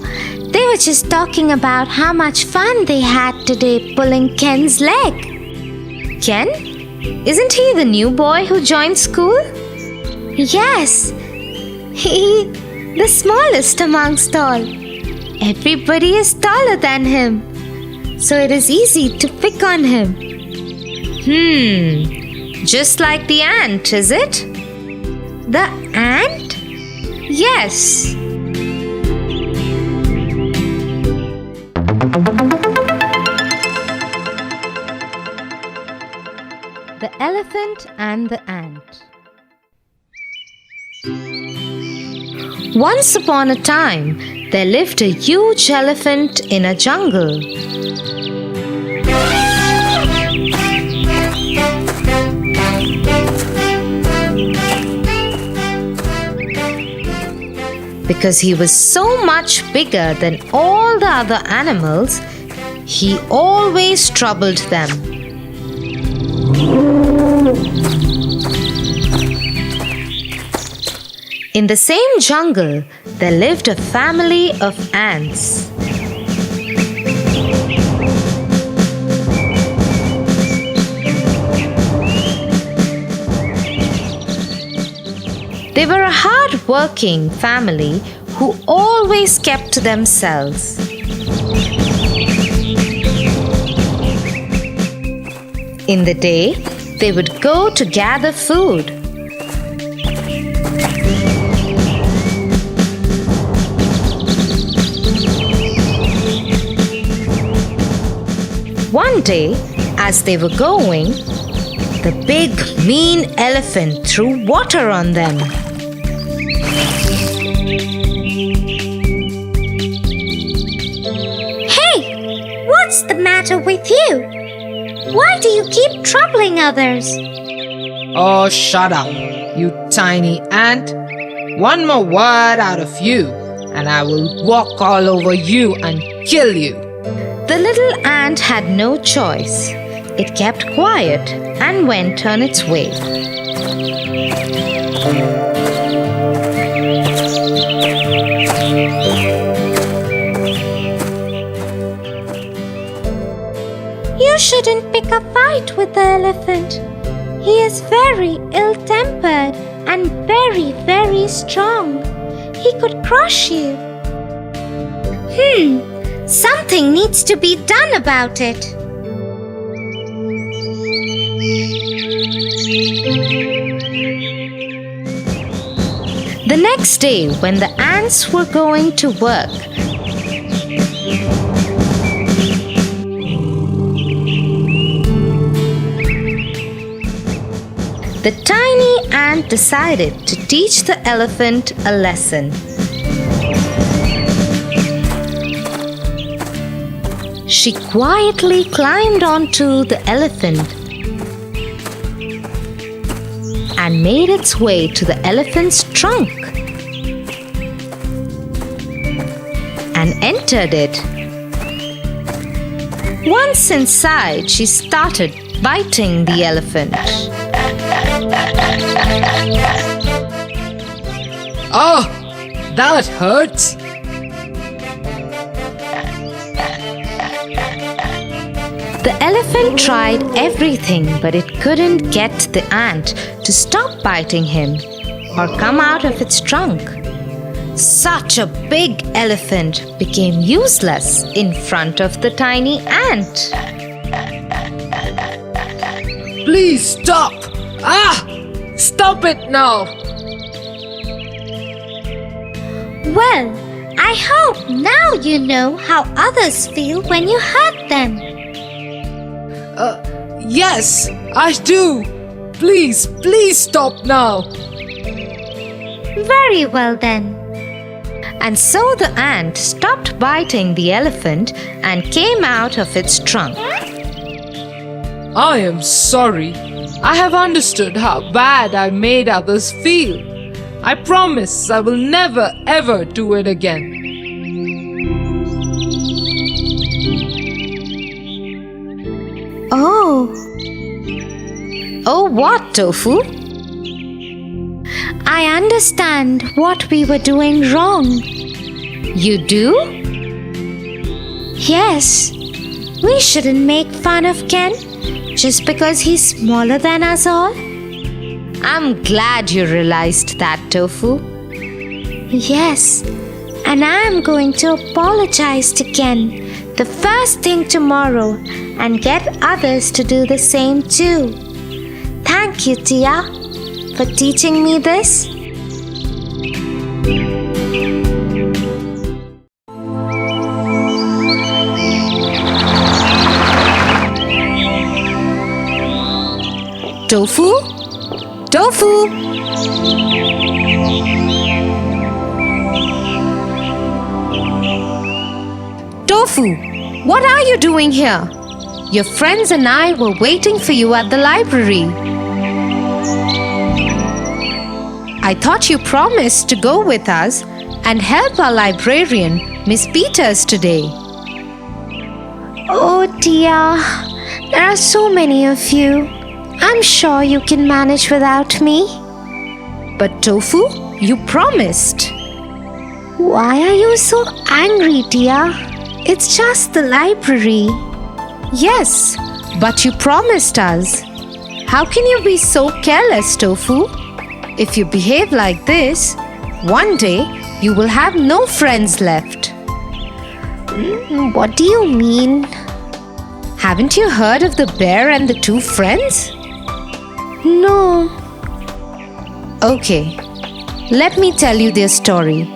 They were just talking about how much fun they had today pulling Ken's leg. Ken? Isn't he the new boy who joined school? Yes, he the smallest amongst all. Everybody is taller than him, so it is easy to pick on him. Just like the ant, is it? The ant? Yes. The Elephant and the Ant. Once upon a time, there lived a huge elephant in a jungle. Because he was so much bigger than all the other animals, he always troubled them. In the same jungle, there lived a family of ants. They were a hard-working family who always kept to themselves. In the day, they would go to gather food. One day, as they were going, the big, mean elephant threw water on them. Hey, what's the matter with you? Why do you keep troubling others? Oh, shut up, you tiny ant. One more word out of you, and I will walk all over you and kill you. The little ant had no choice. It kept quiet and went on its way. You shouldn't pick a fight with the elephant. He is very ill-tempered and very, very strong. He could crush you. Something needs to be done about it. The next day, when the ants were going to work, the tiny ant decided to teach the elephant a lesson. She quietly climbed onto the elephant and made its way to the elephant's trunk and entered it. Once inside, she started biting the elephant. Oh, that hurts. The elephant tried everything, but it couldn't get the ant to stop biting him or come out of its trunk. Such a big elephant became useless in front of the tiny ant. Please stop. Stop it now. Well, I hope now you know how others feel when you hurt them. Yes, I do. Please stop now. Very well then. And so the ant stopped biting the elephant and came out of its trunk. I am sorry. I have understood how bad I made others feel. I promise I will never ever do it again. Oh, what, Tofu? I understand what we were doing wrong. You do? Yes, we shouldn't make fun of Ken just because he's smaller than us all. I'm glad you realized that, Tofu. Yes, and I'm going to apologize to Ken the first thing tomorrow and get others to do the same too. Thank you, Tia, for teaching me this. Tofu? Tofu! Tofu, what are you doing here? Your friends and I were waiting for you at the library. I thought you promised to go with us and help our librarian, Miss Peters, today. Oh, Tia, there are so many of you. I'm sure you can manage without me. But Tofu, you promised. Why are you so angry, Tia? It's just the library. Yes, but you promised us. How can you be so careless, Tofu? If you behave like this, one day you will have no friends left. What do you mean? Haven't you heard of the bear and the two friends? No. Okay, let me tell you their story.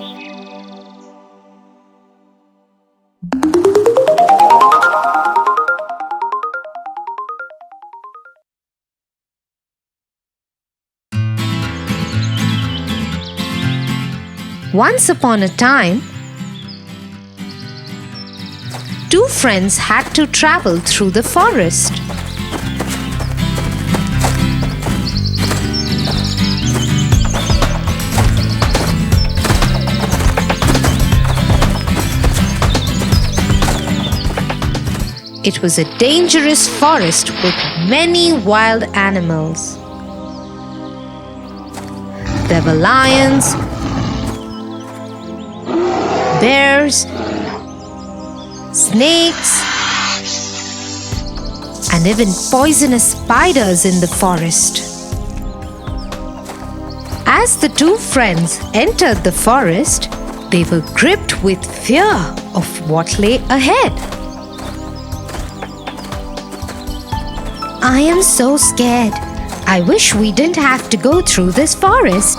Once upon a time, two friends had to travel through the forest. It was a dangerous forest with many wild animals. There were lions, bears, snakes, and even poisonous spiders in the forest. As the two friends entered the forest, they were gripped with fear of what lay ahead. I am so scared. I wish we didn't have to go through this forest.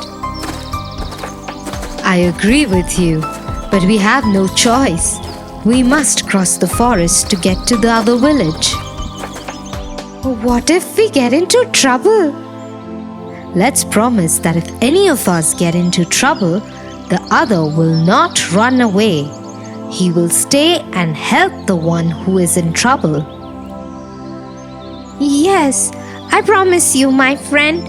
I agree with you, but we have no choice. We must cross the forest to get to the other village. What if we get into trouble? Let's promise that if any of us get into trouble, the other will not run away. He will stay and help the one who is in trouble. Yes, I promise you, my friend.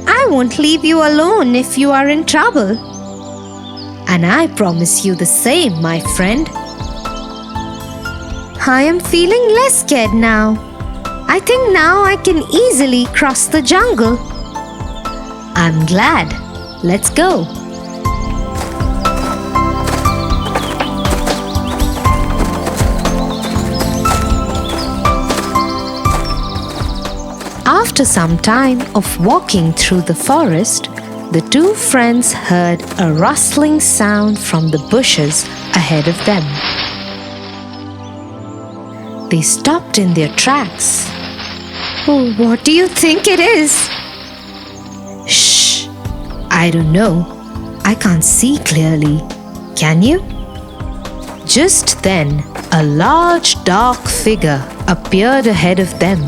I won't leave you alone if you are in trouble. And I promise you the same, my friend. I am feeling less scared now. I think now I can easily cross the jungle. I'm glad. Let's go. After some time of walking through the forest, the two friends heard a rustling sound from the bushes ahead of them. They stopped in their tracks. Oh, what do you think it is? Shh! I don't know. I can't see clearly. Can you? Just then, a large dark figure appeared ahead of them.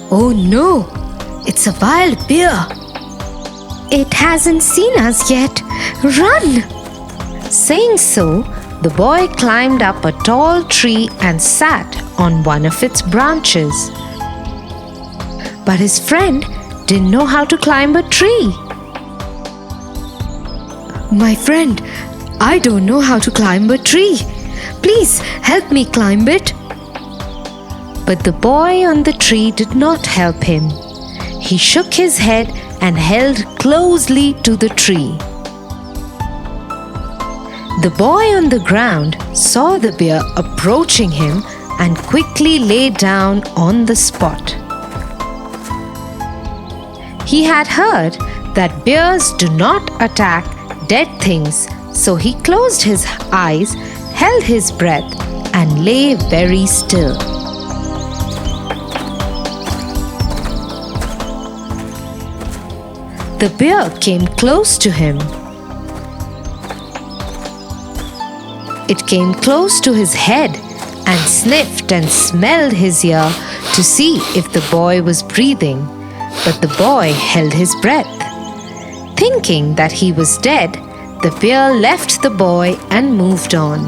Oh no! It's a wild bear! It hasn't seen us yet. Run! Saying so, the boy climbed up a tall tree and sat on one of its branches. But his friend didn't know how to climb a tree. My friend, I don't know how to climb a tree. Please help me climb it. But the boy on the tree did not help him. He shook his head and held closely to the tree. The boy on the ground saw the bear approaching him and quickly lay down on the spot. He had heard that bears do not attack dead things, so he closed his eyes, held his breath, and lay very still. The bear came close to him. It came close to his head and sniffed and smelled his ear to see if the boy was breathing. But the boy held his breath. Thinking that he was dead, the bear left the boy and moved on.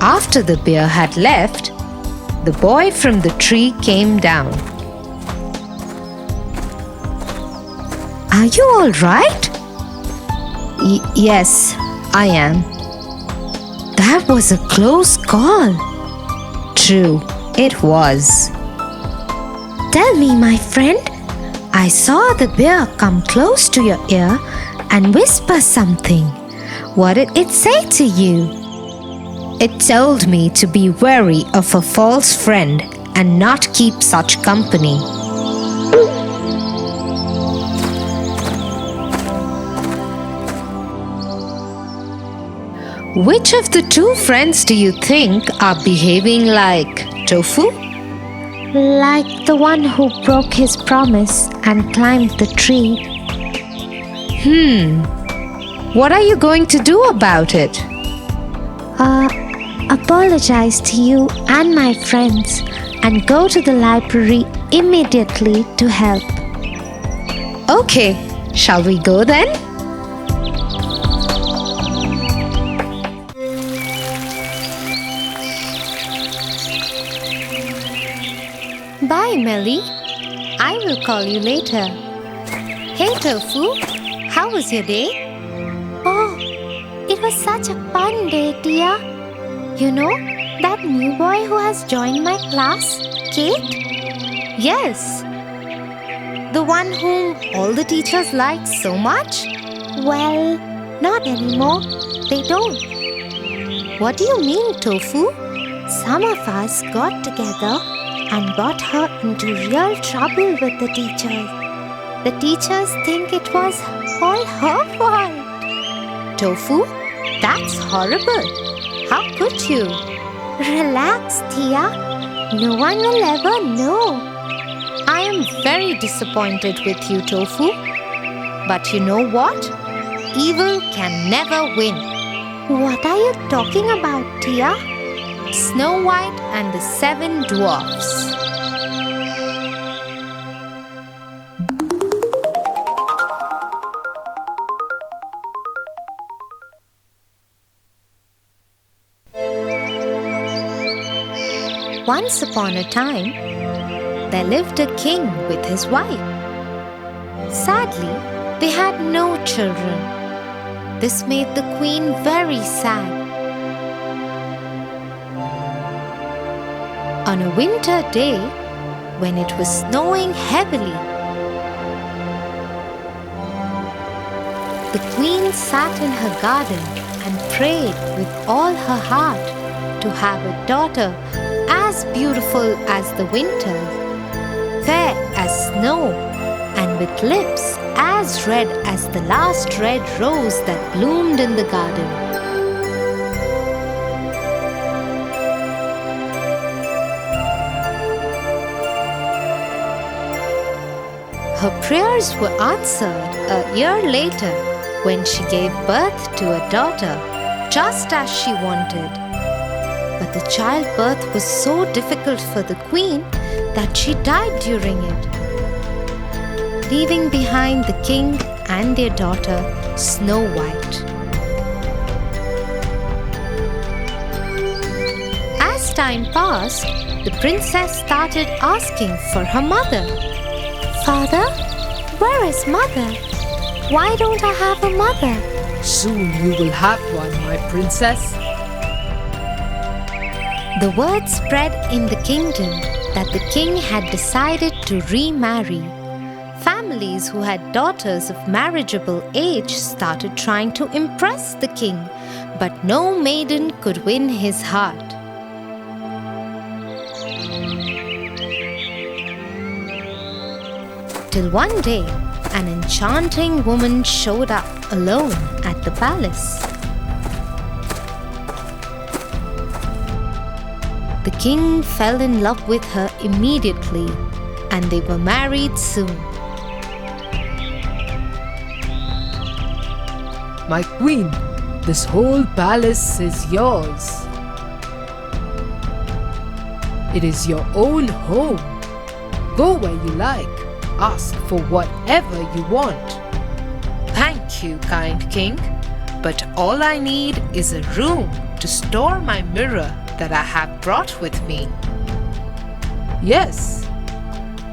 After the bear had left, the boy from the tree came down. Are you all right? Yes, I am. That was a close call. True, it was. Tell me, my friend. I saw the bear come close to your ear and whisper something. What did it say to you? It told me to be wary of a false friend and not keep such company. Which of the two friends do you think are behaving like Tofu? Like the one who broke his promise and climbed the tree. What are you going to do about it? Apologize to you and my friends and go to the library immediately to help. Okay, shall we go then? Bye, Melly. I will call you later. Hey, Tofu. How was your day? Oh, it was such a fun day, Tia. You know, that new boy who has joined my class, Kate? Yes. The one whom all the teachers like so much? Well, not anymore. They don't. What do you mean, Tofu? Some of us got together and got her into real trouble with the teachers. The teachers think it was all her fault. Tofu? That's horrible. How could you? Relax, Tia. No one will ever know. I am very disappointed with you, Tofu. But you know what? Evil can never win. What are you talking about, Tia? Snow White and the 7 Dwarfs. Once upon a time, there lived a king with his wife. Sadly, they had no children. This made the queen very sad. On a winter day, when it was snowing heavily, the queen sat in her garden and prayed with all her heart to have a daughter as beautiful as the winter, fair as snow, and with lips as red as the last red rose that bloomed in the garden. Her prayers were answered a year later when she gave birth to a daughter, just as she wanted. But the childbirth was so difficult for the queen that she died during it, leaving behind the king and their daughter, Snow White. As time passed, the princess started asking for her mother. Father, where is mother? Why don't I have a mother? Soon you will have one, my princess. The word spread in the kingdom that the king had decided to remarry. Families who had daughters of marriageable age started trying to impress the king, but no maiden could win his heart. Till one day, an enchanting woman showed up alone at the palace. The king fell in love with her immediately, and they were married soon. My queen, this whole palace is yours. It is your own home. Go where you like. Ask for whatever you want. Thank you, kind king. But all I need is a room to store my mirror that I have brought with me. Yes,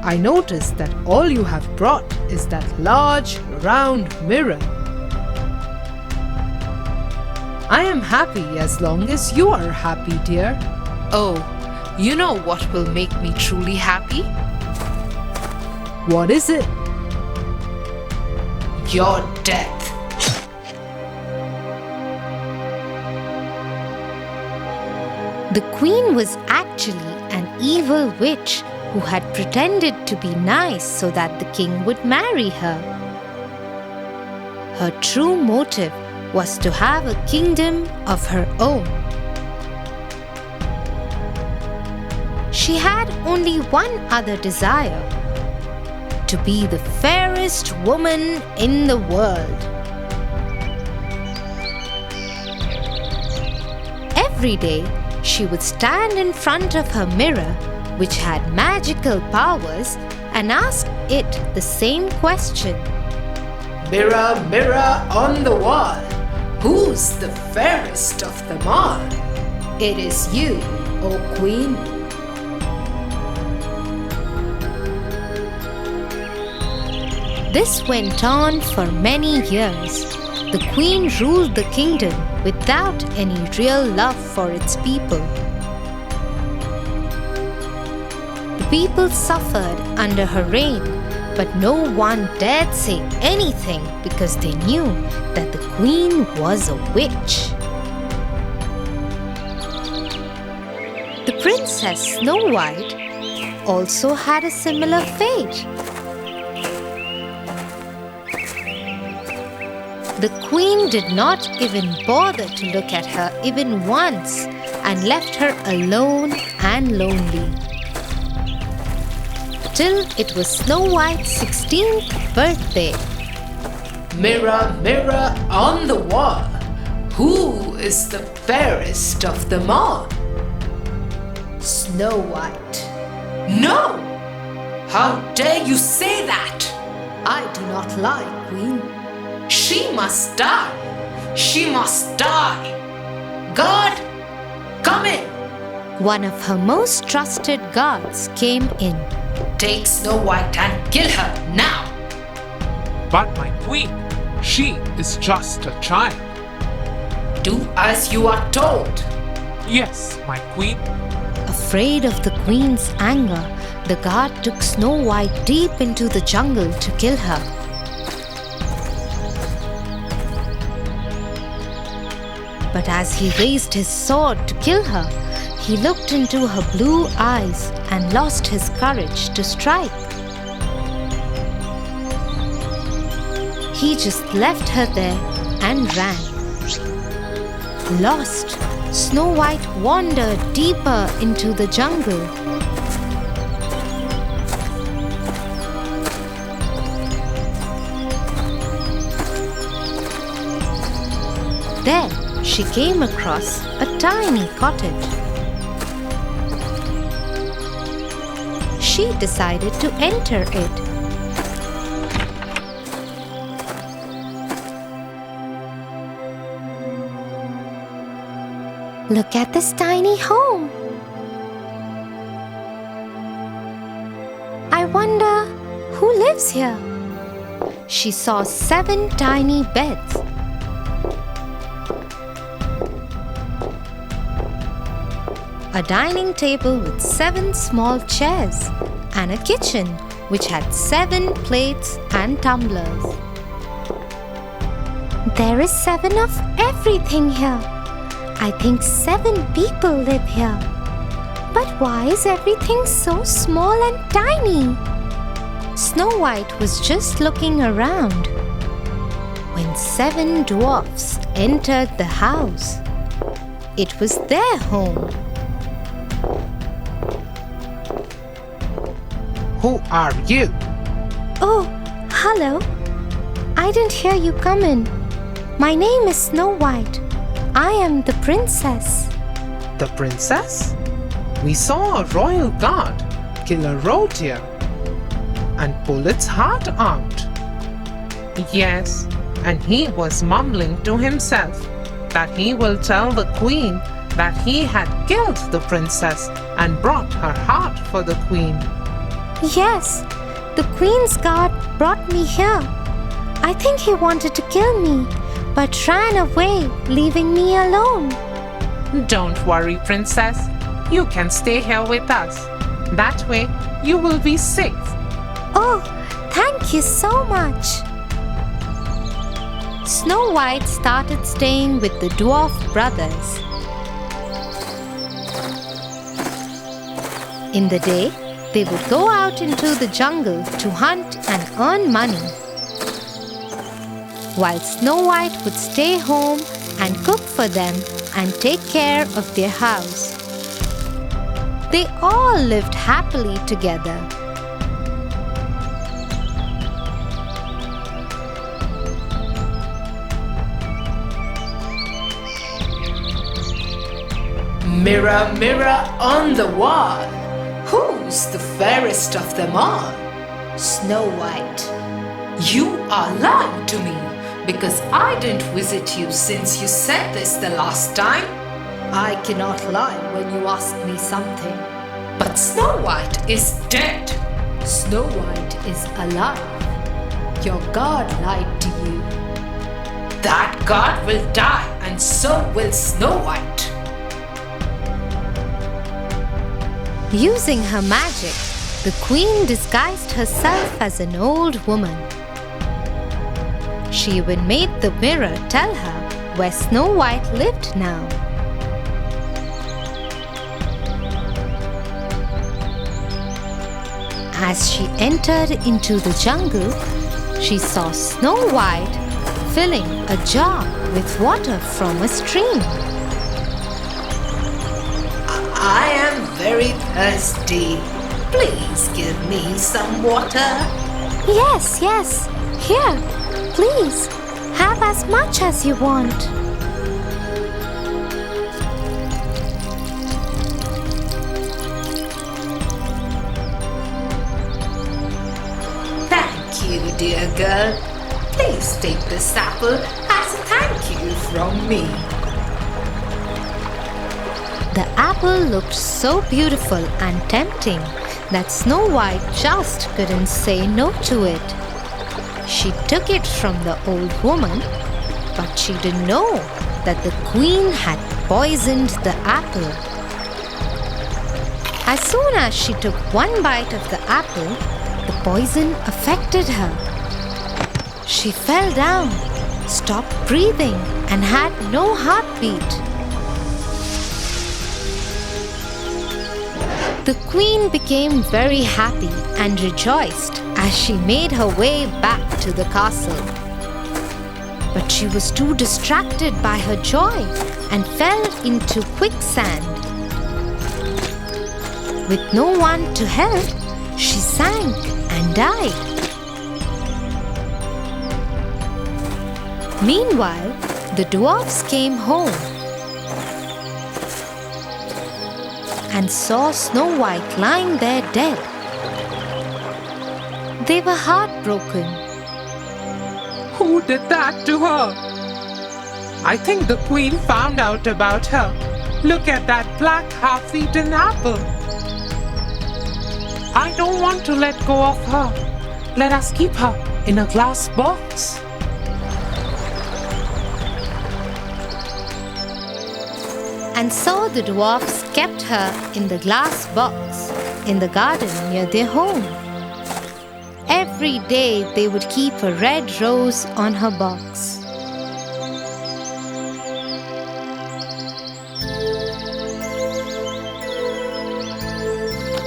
I noticed that all you have brought is that large, round mirror. I am happy as long as you are happy, dear. Oh, you know what will make me truly happy? What is it? Your death. The queen was actually an evil witch who had pretended to be nice so that the king would marry her. Her true motive was to have a kingdom of her own. She had only one other desire: to be the fairest woman in the world. Every day, she would stand in front of her mirror, which had magical powers, and ask it the same question. Mirror, mirror on the wall, who's the fairest of them all? It is you, O Queen. This went on for many years. The queen ruled the kingdom without any real love for its people. The people suffered under her reign, but no one dared say anything because they knew that the queen was a witch. The princess Snow White also had a similar fate. The queen did not even bother to look at her even once and left her alone and lonely. Till it was Snow White's 16th birthday. Mirror, mirror on the wall, who is the fairest of them all? Snow White. No! How dare you say that? I do not lie, Queen. She must die. She must die. God, come in. One of her most trusted guards came in. Take Snow White and kill her now. But my queen, she is just a child. Do as you are told. Yes, my queen. Afraid of the queen's anger, the guard took Snow White deep into the jungle to kill her. But as he raised his sword to kill her, he looked into her blue eyes and lost his courage to strike. He just left her there and ran. Lost, Snow White wandered deeper into the jungle. There, she came across a tiny cottage. She decided to enter it. Look at this tiny home. I wonder who lives here. She saw 7 tiny beds. A dining table with 7 small chairs, and a kitchen which had 7 plates and tumblers. There is 7 of everything here. I think 7 people live here. But why is everything so small and tiny? Snow White was just looking around when 7 dwarfs entered the house. It was their home. Who are you? Oh, hello. I didn't hear you come in. My name is Snow White. I am the princess. The princess? We saw a royal guard kill a reindeer and pull its heart out. Yes, and he was mumbling to himself that he will tell the queen that he had killed the princess and brought her heart for the queen. Yes, the queen's guard brought me here. I think he wanted to kill me, but ran away, leaving me alone. Don't worry, Princess. You can stay here with us. That way, you will be safe. Oh, thank you so much. Snow White started staying with the dwarf brothers. In the day, they would go out into the jungle to hunt and earn money, while Snow White would stay home and cook for them and take care of their house. They all lived happily together. Mirror, mirror on the wall, who's the fairest of them all? Snow White. You are lying to me because I didn't visit you since you said this the last time. I cannot lie when you ask me something. But Snow White is dead. Snow White is alive. Your God lied to you. That God will die, and so will Snow White. Using her magic, the queen disguised herself as an old woman. She even made the mirror tell her where Snow White lived now. As she entered into the jungle, she saw Snow White filling a jar with water from a stream. I am very thirsty. Please give me some water. Yes, yes. Here, please. Have as much as you want. Thank you, dear girl. Please take this apple as a thank you from me. The apple looked so beautiful and tempting that Snow White just couldn't say no to it. She took it from the old woman, but she didn't know that the queen had poisoned the apple. As soon as she took one bite of the apple, the poison affected her. She fell down, stopped breathing, and had no heartbeat. The queen became very happy and rejoiced as she made her way back to the castle. But she was too distracted by her joy and fell into quicksand. With no one to help, she sank and died. Meanwhile, the dwarfs came home and saw Snow White lying there dead. They were heartbroken. Who did that to her? I think the queen found out about her. Look at that black half-eaten apple. I don't want to let go of her. Let us keep her in a glass box. And so the dwarfs kept her in the glass box in the garden near their home. Every day they would keep a red rose on her box.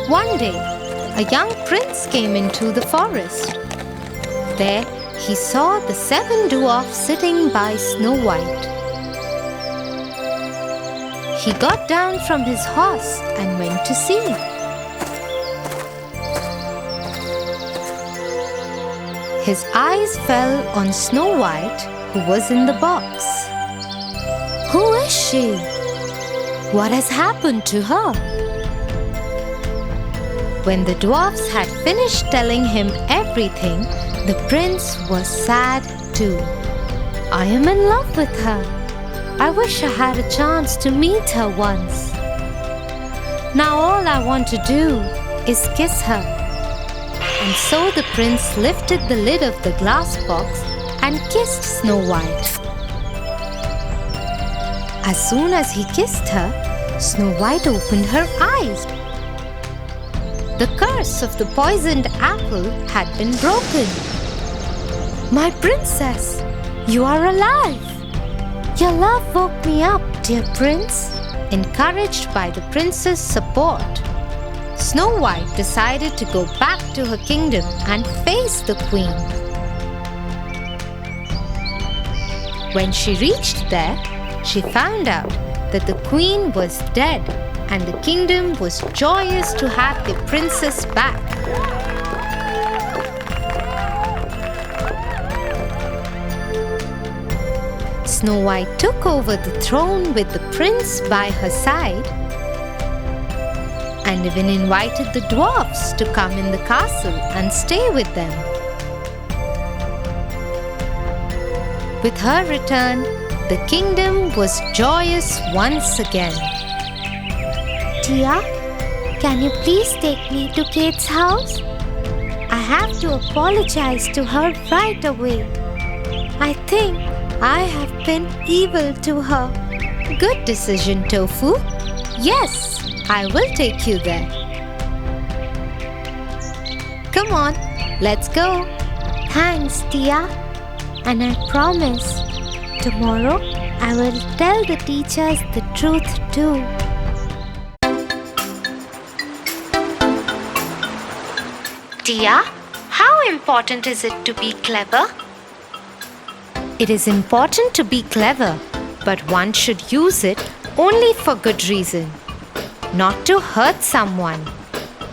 One day, a young prince came into the forest. There he saw the 7 dwarfs sitting by Snow White. He got down from his horse and went to see. His eyes fell on Snow White, who was in the box. Who is she? What has happened to her? When the dwarfs had finished telling him everything, the prince was sad too. I am in love with her. I wish I had a chance to meet her once. Now all I want to do is kiss her. And so the prince lifted the lid of the glass box and kissed Snow White. As soon as he kissed her, Snow White opened her eyes. The curse of the poisoned apple had been broken. My princess, you are alive. Your love woke me up, dear prince. Encouraged by the prince's support, Snow White decided to go back to her kingdom and face the queen. When she reached there, she found out that the queen was dead and the kingdom was joyous to have the princess back. Snow White took over the throne with the prince by her side and even invited the dwarfs to come in the castle and stay with them. With her return, the kingdom was joyous once again. Tia, can you please take me to Kate's house? I have to apologize to her right away. I think I have been evil to her. Good decision, Tofu. Yes, I will take you there. Come on, let's go. Thanks, Tia. And I promise, tomorrow I will tell the teachers the truth too. Tia, how important is it to be clever? It is important to be clever, but one should use it only for good reason, not to hurt someone.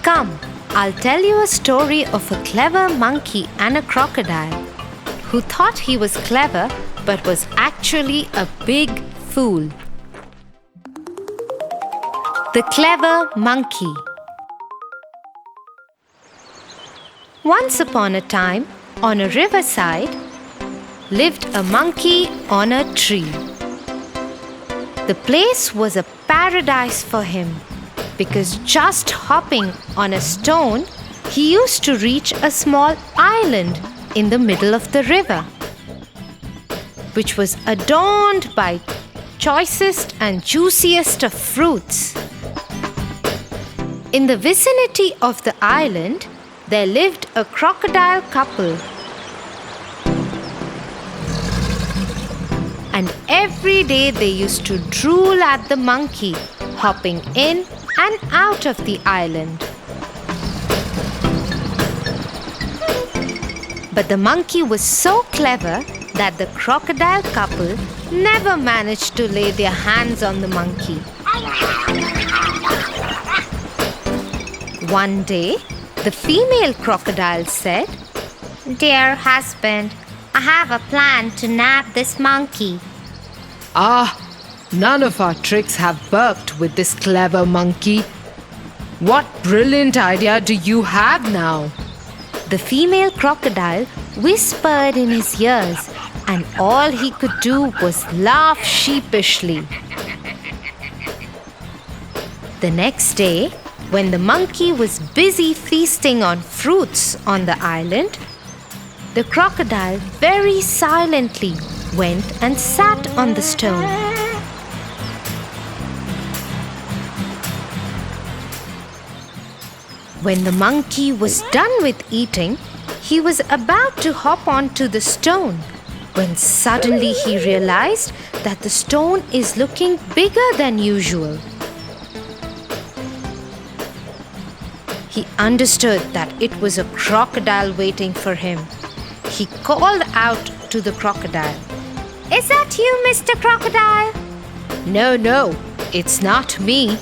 Come, I'll tell you a story of a clever monkey and a crocodile who thought he was clever but was actually a big fool. The Clever Monkey. Once upon a time, on a riverside, lived a monkey on a tree. The place was a paradise for him because just hopping on a stone, he used to reach a small island in the middle of the river, which was adorned by choicest and juiciest of fruits. In the vicinity of the island, there lived a crocodile couple. And every day they used to drool at the monkey, hopping in and out of the island. But the monkey was so clever that the crocodile couple never managed to lay their hands on the monkey. One day, the female crocodile said, Dear husband, I have a plan to nab this monkey. Ah, none of our tricks have worked with this clever monkey. What brilliant idea do you have now? The female crocodile whispered in his ears, and all he could do was laugh sheepishly. The next day, when the monkey was busy feasting on fruits on the island, the crocodile very silently went and sat on the stone. When the monkey was done with eating, he was about to hop onto the stone when suddenly he realized that the stone is looking bigger than usual. He understood that it was a crocodile waiting for him. He called out to the crocodile, Is that you, Mr. Crocodile? No, it's not me.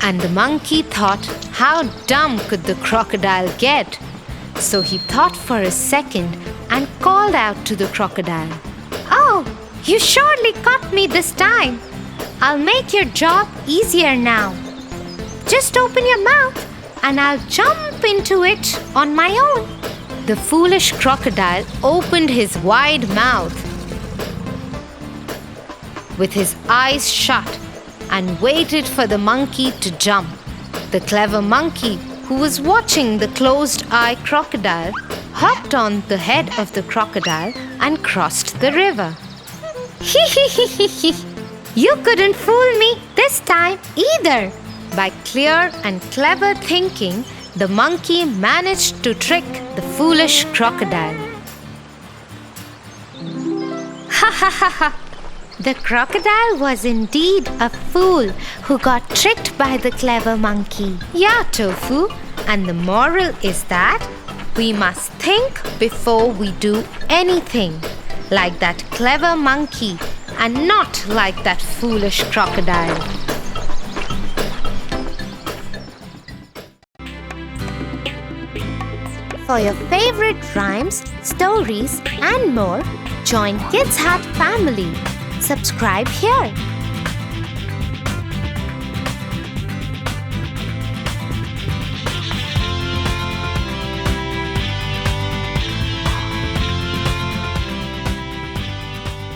And the monkey thought, how dumb could the crocodile get? So he thought for a second and called out to the crocodile, Oh, you surely caught me this time. I'll make your job easier now. Just open your mouth and I'll jump into it on my own. The foolish crocodile opened his wide mouth with his eyes shut and waited for the monkey to jump. The clever monkey, who was watching the closed-eye crocodile, hopped on the head of the crocodile and crossed the river. You couldn't fool me this time either. By clear and clever thinking, the monkey managed to trick the foolish crocodile. Ha ha ha ha! The crocodile was indeed a fool who got tricked by the clever monkey. Yeah, Tofu, and the moral is that we must think before we do anything, like that clever monkey and not like that foolish crocodile. For your favorite rhymes, stories, and more, join Kids Hut family. Subscribe here.